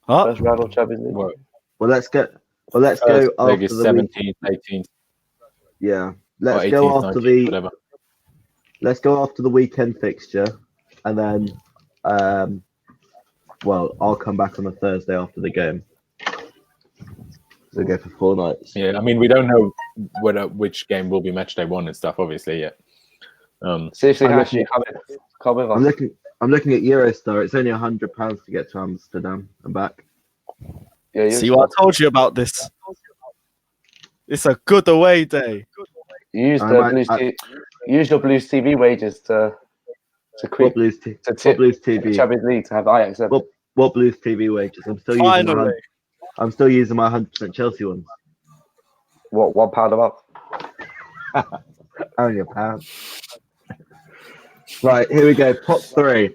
Huh? First round of Champions League. Well, let's go after leg is the 17th, 18th. Yeah, Or let's go 18th, after 19th, whatever. Let's go after the weekend fixture, and then I'll come back on a Thursday after the game. So go for 4 nights. Yeah, I mean, we don't know which game will be match day 1 and stuff, obviously, yet. Seriously, actually, come with us. I'm looking at Eurostar. It's only £100 to get to Amsterdam and back. Yeah, see what I told you about this? It's a good away day. Use your Blues TV wages to quit. Blues TV? Champions League to have Ajax. What Blues TV wages? I'm still using my 100% Chelsea ones. What, £1 a month? Only £1. Right, here we go. Pot 3.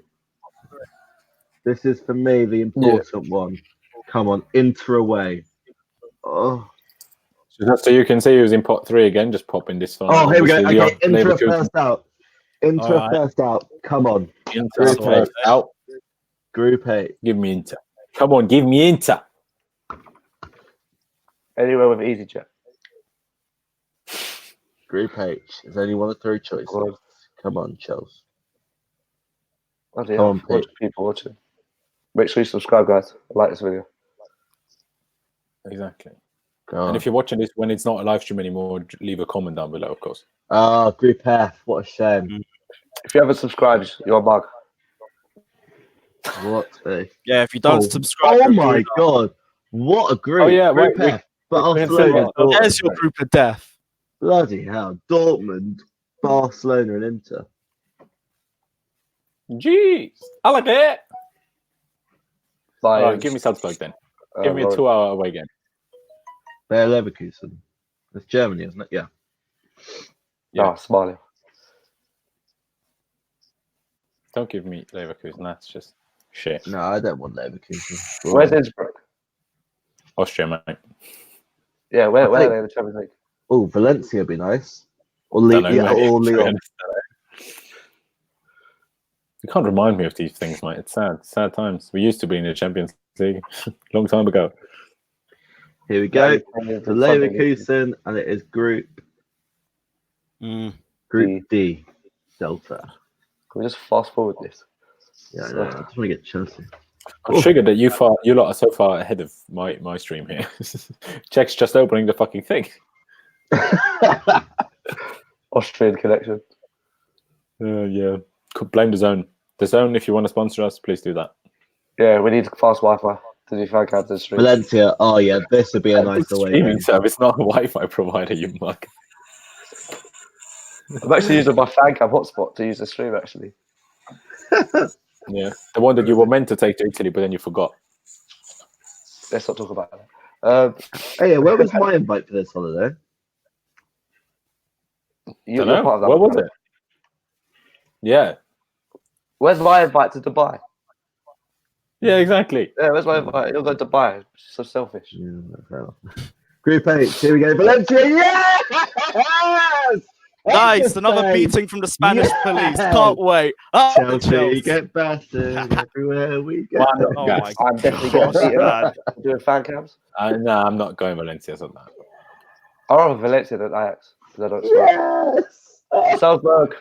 This is for me the important one. Come on, Inter away. Oh. So you can see who's in pot 3 again. Just pop in this one. Oh, here we go. Okay, Inter first out. Inter first out. Come on. Inter first out. Group 8. Give me Inter. Come on, give me Inter. Anywhere with EasyJet. Group H. There's only one of 3 choices. Come on, Chelsea. Oh dear, come on, people watching. Make sure you subscribe, guys. Like this video. Exactly. And if you're watching this when it's not a live stream anymore, leave a comment down below, of course. Group F. What a shame. If you haven't subscribed, you're a mug. What? Yeah, if you don't subscribe. Oh my god. What a group. Oh yeah, group F. There's your group of death. Bloody hell. Dortmund, Barcelona and Inter. Jeez. I like it. All right, give me Salzburg then. Give me a 2-hour away game. Bayer Leverkusen. That's Germany, isn't it? Yeah. Yeah, Smiley. Don't give me Leverkusen. That's just shit. No, I don't want Leverkusen. Where's Innsbruck? Austria, mate. Yeah, where are they in the Champions League? Oh, Valencia would be nice. Or Lyon. You can't remind me of these things, mate. It's sad. Sad times. We used to be in the Champions League a long time ago. Here we go. The Leverkusen, and it is Group D. Delta. Can we just fast forward this? Yeah, I know. I just want to get Chelsea. I'm triggered that you lot are so far ahead of my stream here. Check's just opening the fucking thing. Austrian connection. Yeah. Could blame the Zone. The Zone, if you want to sponsor us, please do that. Yeah, we need fast Wi-Fi. to do fan cams and stream. Valencia. Oh yeah, this would be a nice away Streaming game. service, not a Wi-Fi provider, you mug. I'm actually using my fan cam hotspot to use the stream. Actually, Yeah, the one that you were meant to take to Italy, but then you forgot. let's not talk about that. Hey, yeah, where was my invite for this holiday? You're Dunno. part of that. Where was it? Yeah, Where's my invite to Dubai? yeah, exactly. Yeah, where's my invite? You're going to Dubai. So selfish. Yeah, fair enough. Group H. Here we go. Valencia. Yes. Nice, another beating from the Spanish police. Can't wait. Up the Chelsea Chelsea. get battered everywhere we go. Wow. Oh Guys, my I'm definitely getting gosh, beaten man. up doing fan cams. no, I'm not going Valencia on that. I'd rather Valencia than Ajax because I don't smoke. Yes. Salzburg.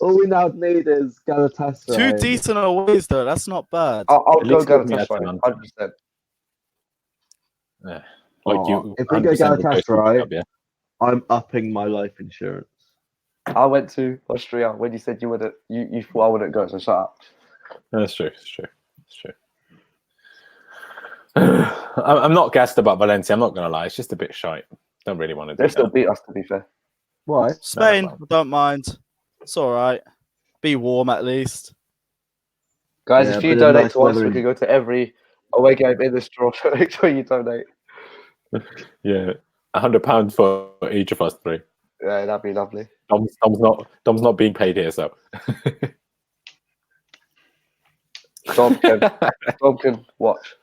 All we now need is Galatasaray. Two decent aways though. That's not bad. I'll At go least give me Galatasaray. Atalanta. 100%. Yeah. Oh, if we go 100% replace Galatasaray, Club, yeah. I'm upping my life insurance. I went to Austria when you said you wouldn't. You thought I wouldn't go, so shut up. That's true. It's true. It's true. I'm not gassed about Valencia. I'm not going to lie. It's just a bit shite. Don't really want to do They still that. beat us, to be fair. Why? Spain, No, don't mind. It's all right. Be warm at least. Guys, Yeah, if you but in donate nice to us, weather we in- can go to every away game in this draw. So make sure you donate. Yeah, £100 for each of us three. Yeah, that'd be lovely. Dom's not being paid here, so. Dom can watch.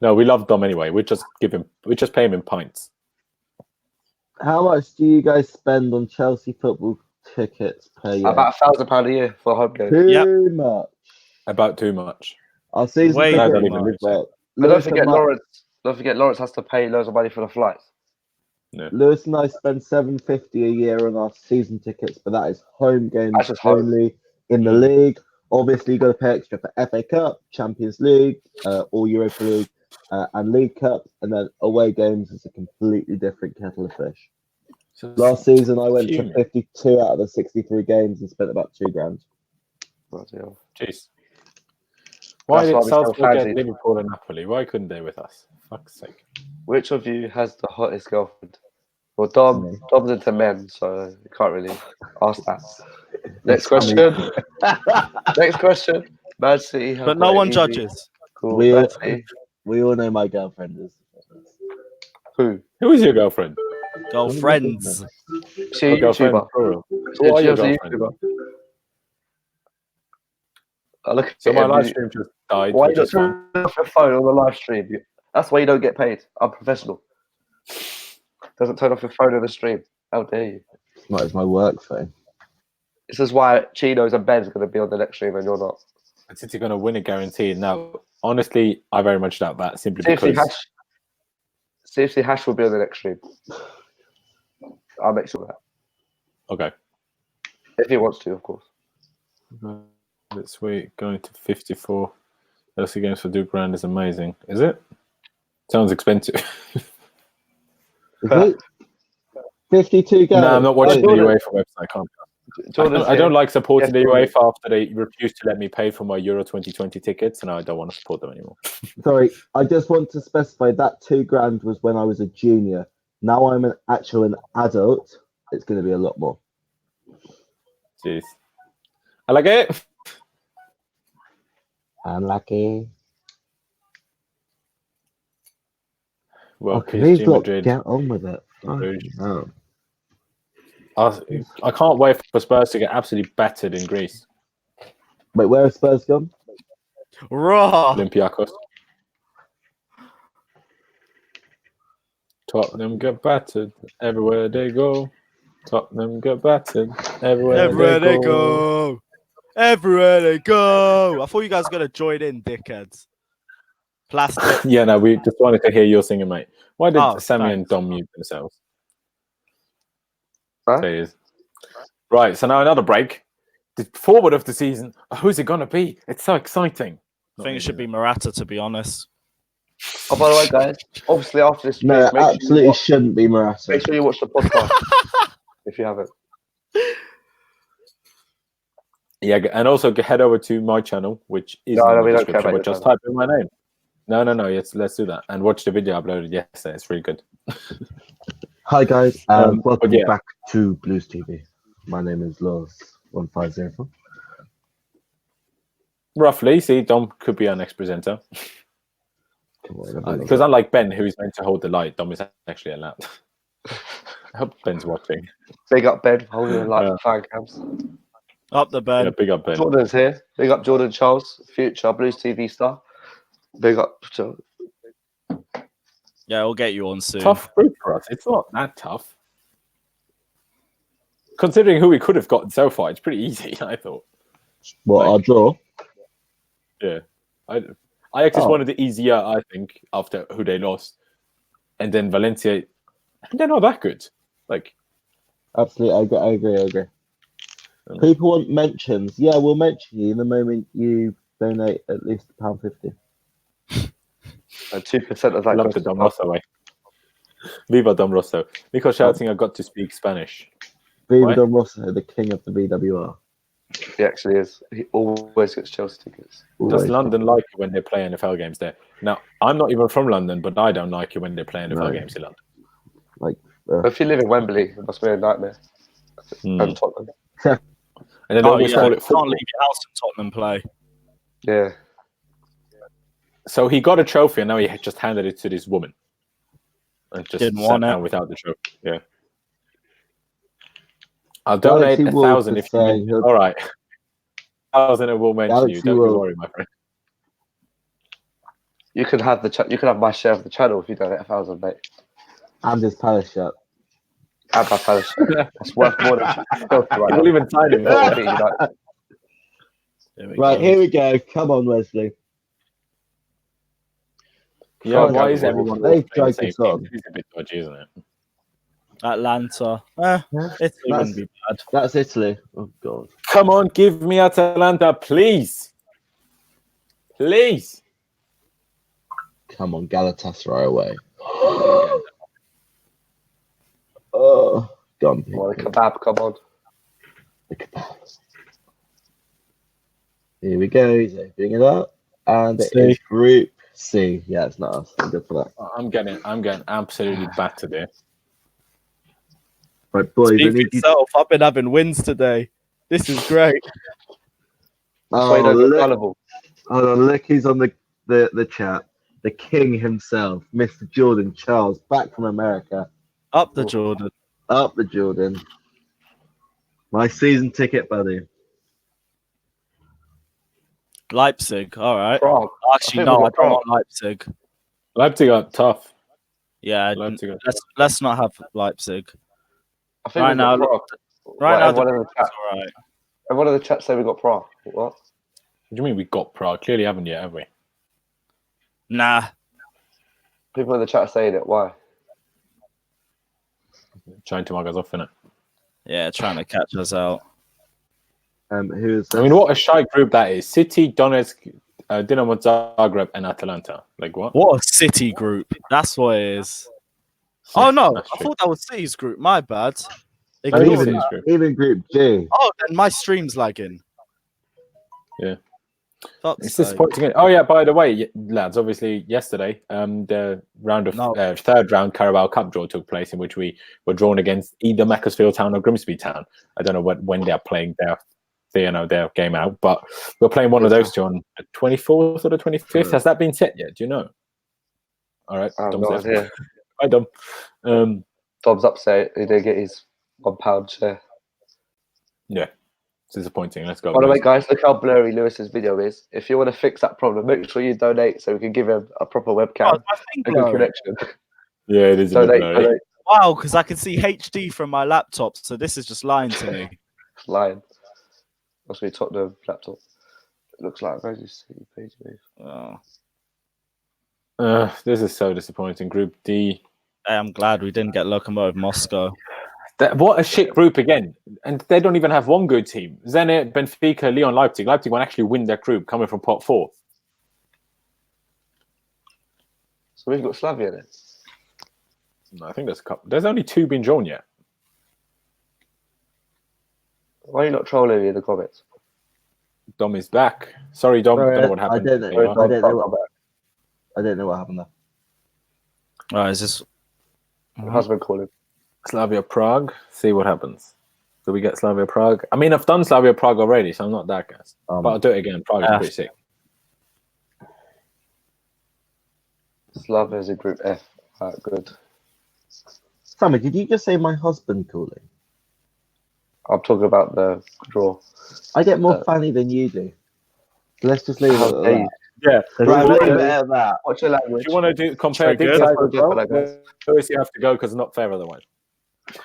No, we love Dom anyway. We just pay him in pints. How much do you guys spend on Chelsea football tickets per year? About £1,000 a year for a home game. Too Yep. much. About too much. Our season Way ticket. too as much. well. But Lewis and don't forget Lawrence has to pay loads of money for the flights. Lewis and I spend $750 a year on our season tickets, but that is home games That's just home. only in the league. Obviously, you got to pay extra for FA Cup, Champions League, or Europa League, and League Cup, and then away games is a completely different kettle of fish. Last season, I went to Fuming. 52 out of the 63 games and spent about $2,000. Jeez. Why That's did why we Salzburg still get fancy. Liverpool and Napoli? Why couldn't they with us? Fuck's sake. Which of you has the hottest girlfriend? Well, Dom's into men, so you can't really ask that. Next question. Next question. Man City. have But got no it one easy. judges. Cool. We Man all- City. We all know my girlfriend is. Who? Who is your girlfriend? Girlfriends. She Your girlfriend, YouTuber. plural. She Who are your was a girlfriend? YouTuber. I look at So my him, live you- stream just died, Why which you is don't fine. turn off your phone on the live stream? That's why you don't get paid. I'm professional. Doesn't turn off your phone on the stream. How dare you? It's my work phone. This is why Chinos and Ben's going to be on the next stream and you're not. And City going to win it guaranteed. Now, honestly, I very much doubt that simply CFC because Hash will be on the next stream. I'll make sure of that. okay. If he wants to, of course. This week going to 54 LC games for Duke Grand is amazing. Is it? Sounds expensive. Is it? 52 games. No, I'm not watching the Jordan. UEFA website. Jordan's I don't here. like supporting Yes, the Jordan. UEFA after they refused to let me pay for my Euro 2020 tickets, and I don't want to support them anymore. Sorry, I just want to specify that $2,000 was when I was a junior. Now I'm an adult. It's going to be a lot more. Jeez. I like it. Unlucky. Well, Can these PSG lot Madrid. get on with it? Bruges. Oh. I can't wait for Spurs to get absolutely battered in Greece. Wait, where have Spurs gone? Raw. Olympiacos. Tottenham get battered everywhere they go. Tottenham get battered everywhere, Everywhere they they go. Everywhere they go. I thought you guys were going to join in, dickheads. Plastic. Yeah, no, we just wanted to hear your singing, mate. Why did Oh, Sammy thanks. and Dom mute themselves? Huh? Please. Right, so now another break. The forward of the season. Who's it going to be? It's so exciting. I think it should be Morata, to be honest. Oh, by the way, guys, obviously after this, No, make absolutely shouldn't be Morata. make sure you watch the podcast if you haven't. Yeah, and also head over to my channel, which is No, in we the don't care description, about but your just channel. type in my name. No, let's do that. And watch the video I uploaded yesterday. It's really good. Hi guys, but welcome yeah. back to Blues TV. My name is Laws1504. Roughly, see, Dom could be our next presenter. Come on, have a Because look. unlike Ben, who is meant to hold the light, Dom is actually allowed. I hope Ben's watching. Big up Ben, holding the light for fan cams. Up the Yeah, bed. big up Ben. Jordan's here. Big up Jordan Charles, future Blues TV star. Big up to Yeah, we'll get you on soon. Tough group for us. It's not that tough. Considering who we could have gotten so far, it's pretty easy, I thought. What, our draw? Yeah. Ajax is one of the easier, I think, after who they lost. And then Valencia, they're not that good. Like, Absolutely, I agree. People want mentions. Yeah, we'll mention you the moment you donate at least £1.50. 2% of that. love the Dom Rosso way. Viva Dom Rosso. Nico shouting, I got to speak Spanish. Viva Right. Don Rosso, the king of the BWR. He actually is. He always gets Chelsea tickets. Does Always. London like it when they play NFL games there? Now, I'm not even from London, but I don't like it when they play NFL No. games in London. Like, But if you live in Wembley, it must be a nightmare. And Tottenham. And then they Oh, always yeah. call You it can't football. leave your house in Tottenham play. Yeah. So he got a trophy, and now he just handed it to this woman. And just Didn't sat want it. down without the trophy. Yeah. I'll donate Galaxy 1,000 Wolf if you is mention. saying- All right. 1,000 and we'll mention you. Galaxy Don't you Wolf. worry, my friend. You could have you could have my share of the channel if you donate 1,000, mate. and his Palace shirt. And my Palace share. That's worth more than Chelsea right We'll now. even sign him. There we Right, go. here we go. Come on, Wesley. Yeah, Can't why go is wrong. everyone They always playing the drag same us on. team? It's a bit dodgy, isn't it? Atlanta. Italy That's- wouldn't be bad. That's Italy. Oh, God. Come on, give me Atalanta, please. Please. Come on, Galatasaray away. Oh, gone. Come on, kebab, come on. Here we go. He's opening it up. And it C. is Group C. Yeah, it's not us. We're good for that. I'm getting absolutely battered here. Right, boys. I Speak for need you. yourself. I've been having wins today. This is great. That's why you Oh, don't get look, gullible. hold on. Look, he's on the chat. The king himself, Mr. Jordan Charles, back from America. Up the Jordan. Up the Jordan. My season ticket, buddy. Leipzig. All right. Prague. Actually, I think no, we've I got don't want Leipzig. Leipzig are tough. Yeah, Leipzig are let's not have Leipzig. I think Right we've got now, Prague. Right now, everyone in the chat. all right. Everyone in the chat say we got Prague. What? What do you mean we got Prague? Clearly haven't yet, have we? Nah. People in the chat are saying it. Why? Trying to mug us off, innit? Yeah, trying to catch us out. Who is I mean, what a shy group that is. City, Donetsk, Dinamo Zagreb, and Atalanta. Like, what? What a City group. That's what it is. Oh, no. That's I true. thought that was City's group. My bad. And Ignore even- that. even Group G? Oh, then my stream's lagging. Yeah. Fuck's It's sake. disappointing. Oh yeah, by the way, lads, obviously yesterday, the round of No. third round Carabao Cup draw took place in which we were drawn against either Macclesfield Town or Grimsby Town. I don't know when they're playing their game out, but we're playing one of those two on the 24th or the 25th. Has that been set yet? Do you know? All right, I have Dom's no there. idea. Hi, Dom. Tom's upset. He didn't get his £1 share. Yeah, it's disappointing. Let's go. By the way, boys. guys, look how blurry Lewis's video is. If you want to fix that problem, make sure you donate so we can give him a proper Oh, webcam, is my thing a good blurry? connection. Yeah, it is a bit donate, blurry. donate. Wow, because I can see HD from my laptop, so this is just lying to me. It's lying. Must be Tottenham laptop. It looks like where's his City page move? Oh. This is so disappointing. Group D. Hey, I'm glad we didn't get Lokomotiv Moscow. What a shit group again. And they don't even have one good team. Zenit, Benfica, Lyon, Leipzig. Leipzig won't actually win their group coming from pot 4. So we've got Slavia in it. No, I think there's a couple. There's only 2 been drawn yet. Why are you not trolling me in the comments? Dom is back. Sorry, Dom. Sorry, don't know what happened. I don't know what happened there. Is this My husband calling. Slavia Prague. See what happens. Do we get Slavia Prague? I mean, I've done Slavia Prague already, so I'm not that gassed. But I'll do it again. Prague is pretty sick. Slavia is in Group F. Alright, good. Sammy, did you just say my husband calling? I'm talking about the draw. I get more funny than you do. Let's just leave it at that. Yeah. Let's Right, leave it at that. What's your language? If you want to compare Very things, good. always you have to go because it's not fair otherwise.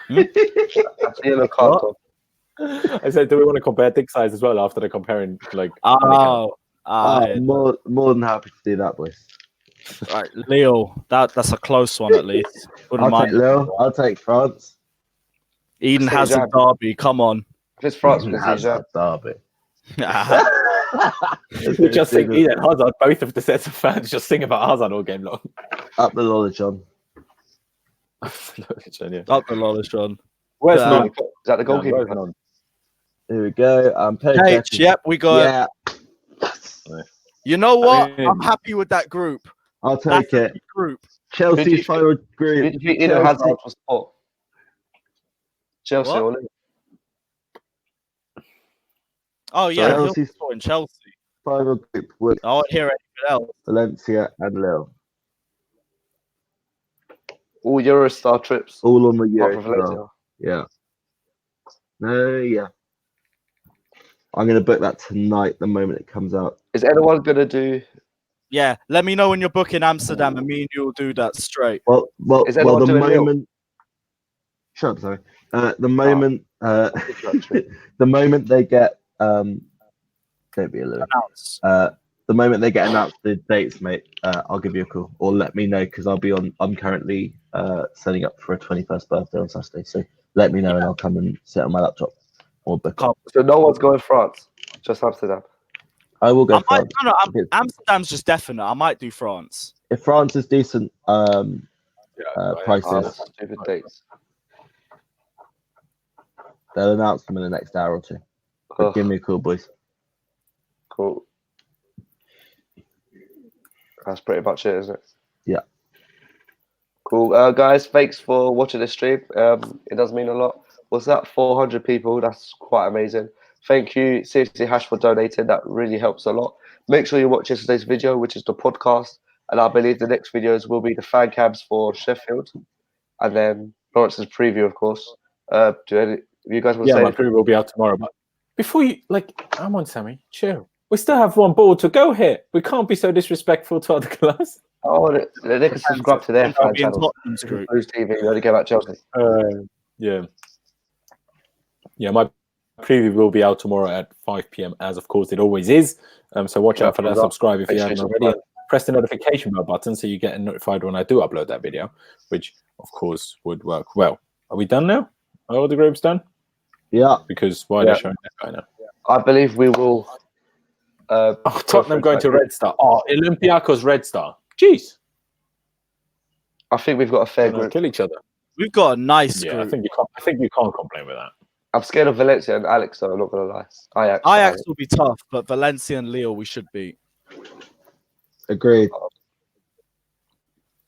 That's a yellow card. Tom. I said, do we want to compare dick size as well after they're comparing like? more Than happy to do that, boys. right, Leo. That's a close one at least. Wouldn't I'll take mind. Lille. I'll take France. Eden Say has a Jab. derby. Come on. If it's France, Eden we'll has see that derby. We just think Eden Hazard. Both of the sets of fans just sing about Hazard all game long. Up the Lola, John. Yeah. Up the lollish, John. Where's Yeah. none? Is that the goalkeeper? Where's none? Here we go. H, yep, we got. Yeah, You know what? mean- I'm happy with that group. I'll take That's a it. good group. Chelsea's final Who group. did you think Eden Hazard was for? Chelsea What? or Liverpool? Oh yeah, he'll Chelsea's score in Chelsea. final group with I won't hear anything else. Valencia and Lille. All Eurostar trips. All on the Apart Euro. from Valencia. Yeah. No, yeah. I'm going to book that tonight the moment it comes out. Is anyone going to do... Yeah, let me know when you're booking Amsterdam, and me and you will do that straight. Well, Is anyone the doing Lille? moment... Shut up, sorry. The moment... the moment they get... don't be a little... Announce. The moment they get announced the dates, mate, I'll give you a call or let me know because I'm currently setting up for a 21st birthday on Saturday. So let me know and I'll come and sit on my laptop or book. So no one's going France, just Amsterdam. I will go I might, France. Amsterdam's just definite. I might do France. If France is decent prices, That's stupid dates. they'll announce them in the next hour or two. But Ugh, give me a call, boys. cool. That's pretty much it, isn't it? Yeah. Cool. Guys, thanks for watching this stream. It does mean a lot. What's that? 400 people. That's quite amazing. Thank you, seriously, Hash, for donating. That really helps a lot. Make sure you watch yesterday's video, which is the podcast. And I believe the next videos will be the fan cabs for Sheffield. And then Lawrence's preview, of course. You guys want to Yeah, say? my preview will be out tomorrow. But before you, come on, Sammy, chill. We still have one ball to go here. We can't be so disrespectful to other clubs. Oh, they can subscribe to their fan Be in channel. Tottenham's group. Who's TV? You only care about Chelsea. Yeah. Yeah, my preview will be out tomorrow at 5 p.m. as, of course, it always is. So watch out for that. Subscribe if you haven't already. And press the notification bell button so you get notified when I do upload that video, which, of course, would work well. Are we done now? Are all the groups done? Yeah. Because why are they showing that guy now? I believe we will. Tottenham going to Red Star. Oh, Olympiacos Red Star. Jeez. I think we've got a fair They'll group. kill each other. We've got a nice Yeah, group. I think you can't complain with that. I'm scared of Valencia and Alex, though. I'm not gonna lie. Ajax will be tough, but Valencia and Lille we should beat. Agreed.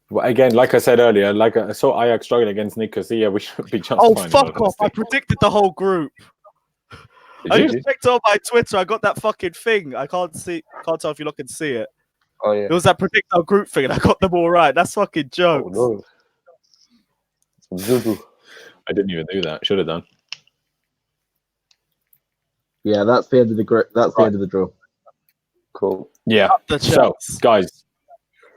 Well, again, like I said earlier, I saw Ajax struggling against Nicosia. We should be just Oh, fine. fuck off. I predicted the whole group. Did I you? just checked on my Twitter. I got that fucking thing. I can't tell if you lot can see it. Oh yeah. It was that predict our group thing, and I got them all right. That's fucking jokes. Oh, no. Zuzu. I didn't even do that. Should have done. Yeah, that's the end of the group. That's the end of the draw. Cool. Yeah. The So, Chelsea. guys,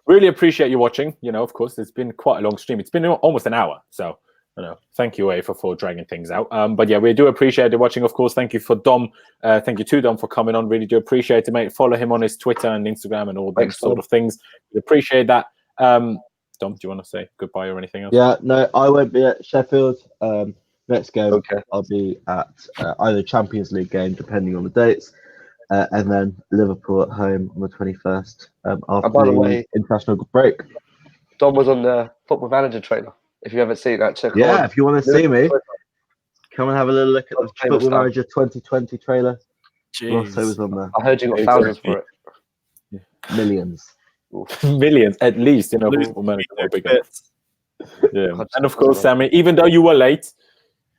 really appreciate you watching. Of course, it's been quite a long stream. It's been almost an hour. So, thank you, UEFA, for dragging things out. But yeah, we do appreciate you watching. Of course, thank you for Dom. Thank you to Dom for coming on. Really do appreciate it, mate. Follow him on his Twitter and Instagram and all those sort of things. We appreciate that. Dom, do you want to say goodbye or anything else? Yeah, no, I won't be at Sheffield. Next game, Okay. I'll be at either Champions League game, depending on the dates, and then Liverpool at home on the 21st after by the the way- international break. Dom was on the Football Manager trailer. If you haven't seen that, check. Yeah, on if you want to see me, Twitter. come and have a little look at the Famous Football stuff. Manager 2020 trailer. Rosso was on there. I heard you got thousands for it. Millions. Millions at least, you know. Yeah, and of course, Sammy, even though you were late,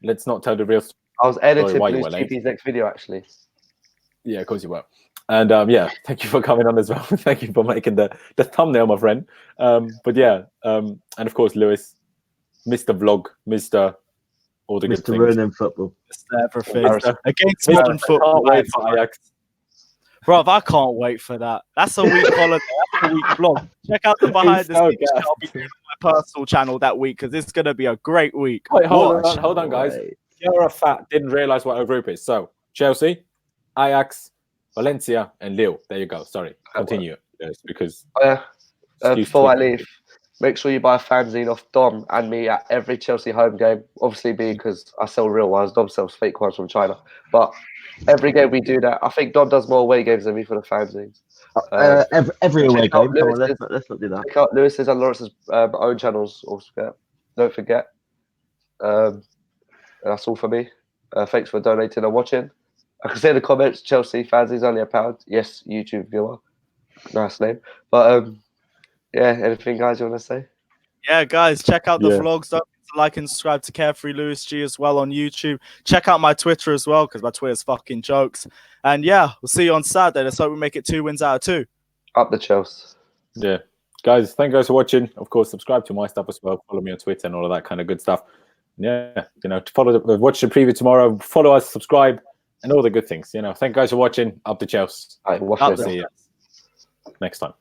let's not tell the real story. I was editing why you Blues were late. GP's next video, actually. Yeah, of course you were. And yeah, thank you for coming on as well. Thank you for making the thumbnail, my friend. But yeah, and of course, Lewis, Mr. Vlog, Mr. All the good Mr. things. Ruining football. Mr. Everything. Against modern football. Can't wait for Ajax. Bro, I can't wait for that. That's a week holiday. That's a week vlog. Check out the behind the scenes. I'll be doing my personal channel that week because it's going to be a great week. Wait, hold on, guys. You're a fat. Didn't realize what our group is. So Chelsea, Ajax, Valencia, and Lille. There you go. Sorry, continue. Yes, because before I leave, make sure you buy a fanzine off Dom and me at every Chelsea home game. Obviously, being because I sell real ones, Dom sells fake ones from China. But every game we do that. I think Dom does more away games than me for the fanzines. Every away game. Come on, let's not do that. Check out Lewis's and Lawrence's own channels. Also, don't forget. And that's all for me. Thanks for donating and watching. I can say in the comments, Chelsea fanzines only £1. Yes, YouTube viewer. Nice name. But yeah, anything guys you want to say? Yeah, guys, check out the vlogs. Don't forget to like and subscribe to Carefree Lewis G as well on YouTube. Check out my Twitter as well because my Twitter's fucking jokes. And yeah, we'll see you on Saturday. Let's hope we make it 2 wins out of 2. Up the Chelsea. Yeah, guys, thank you guys for watching. Of course, subscribe to my stuff as well. Follow me on Twitter and all of that kind of good stuff. Yeah, you know, watch the preview tomorrow. Follow us, subscribe, and all the good things. You know, thank you guys for watching. Up the Chelsea. All right, See you next time.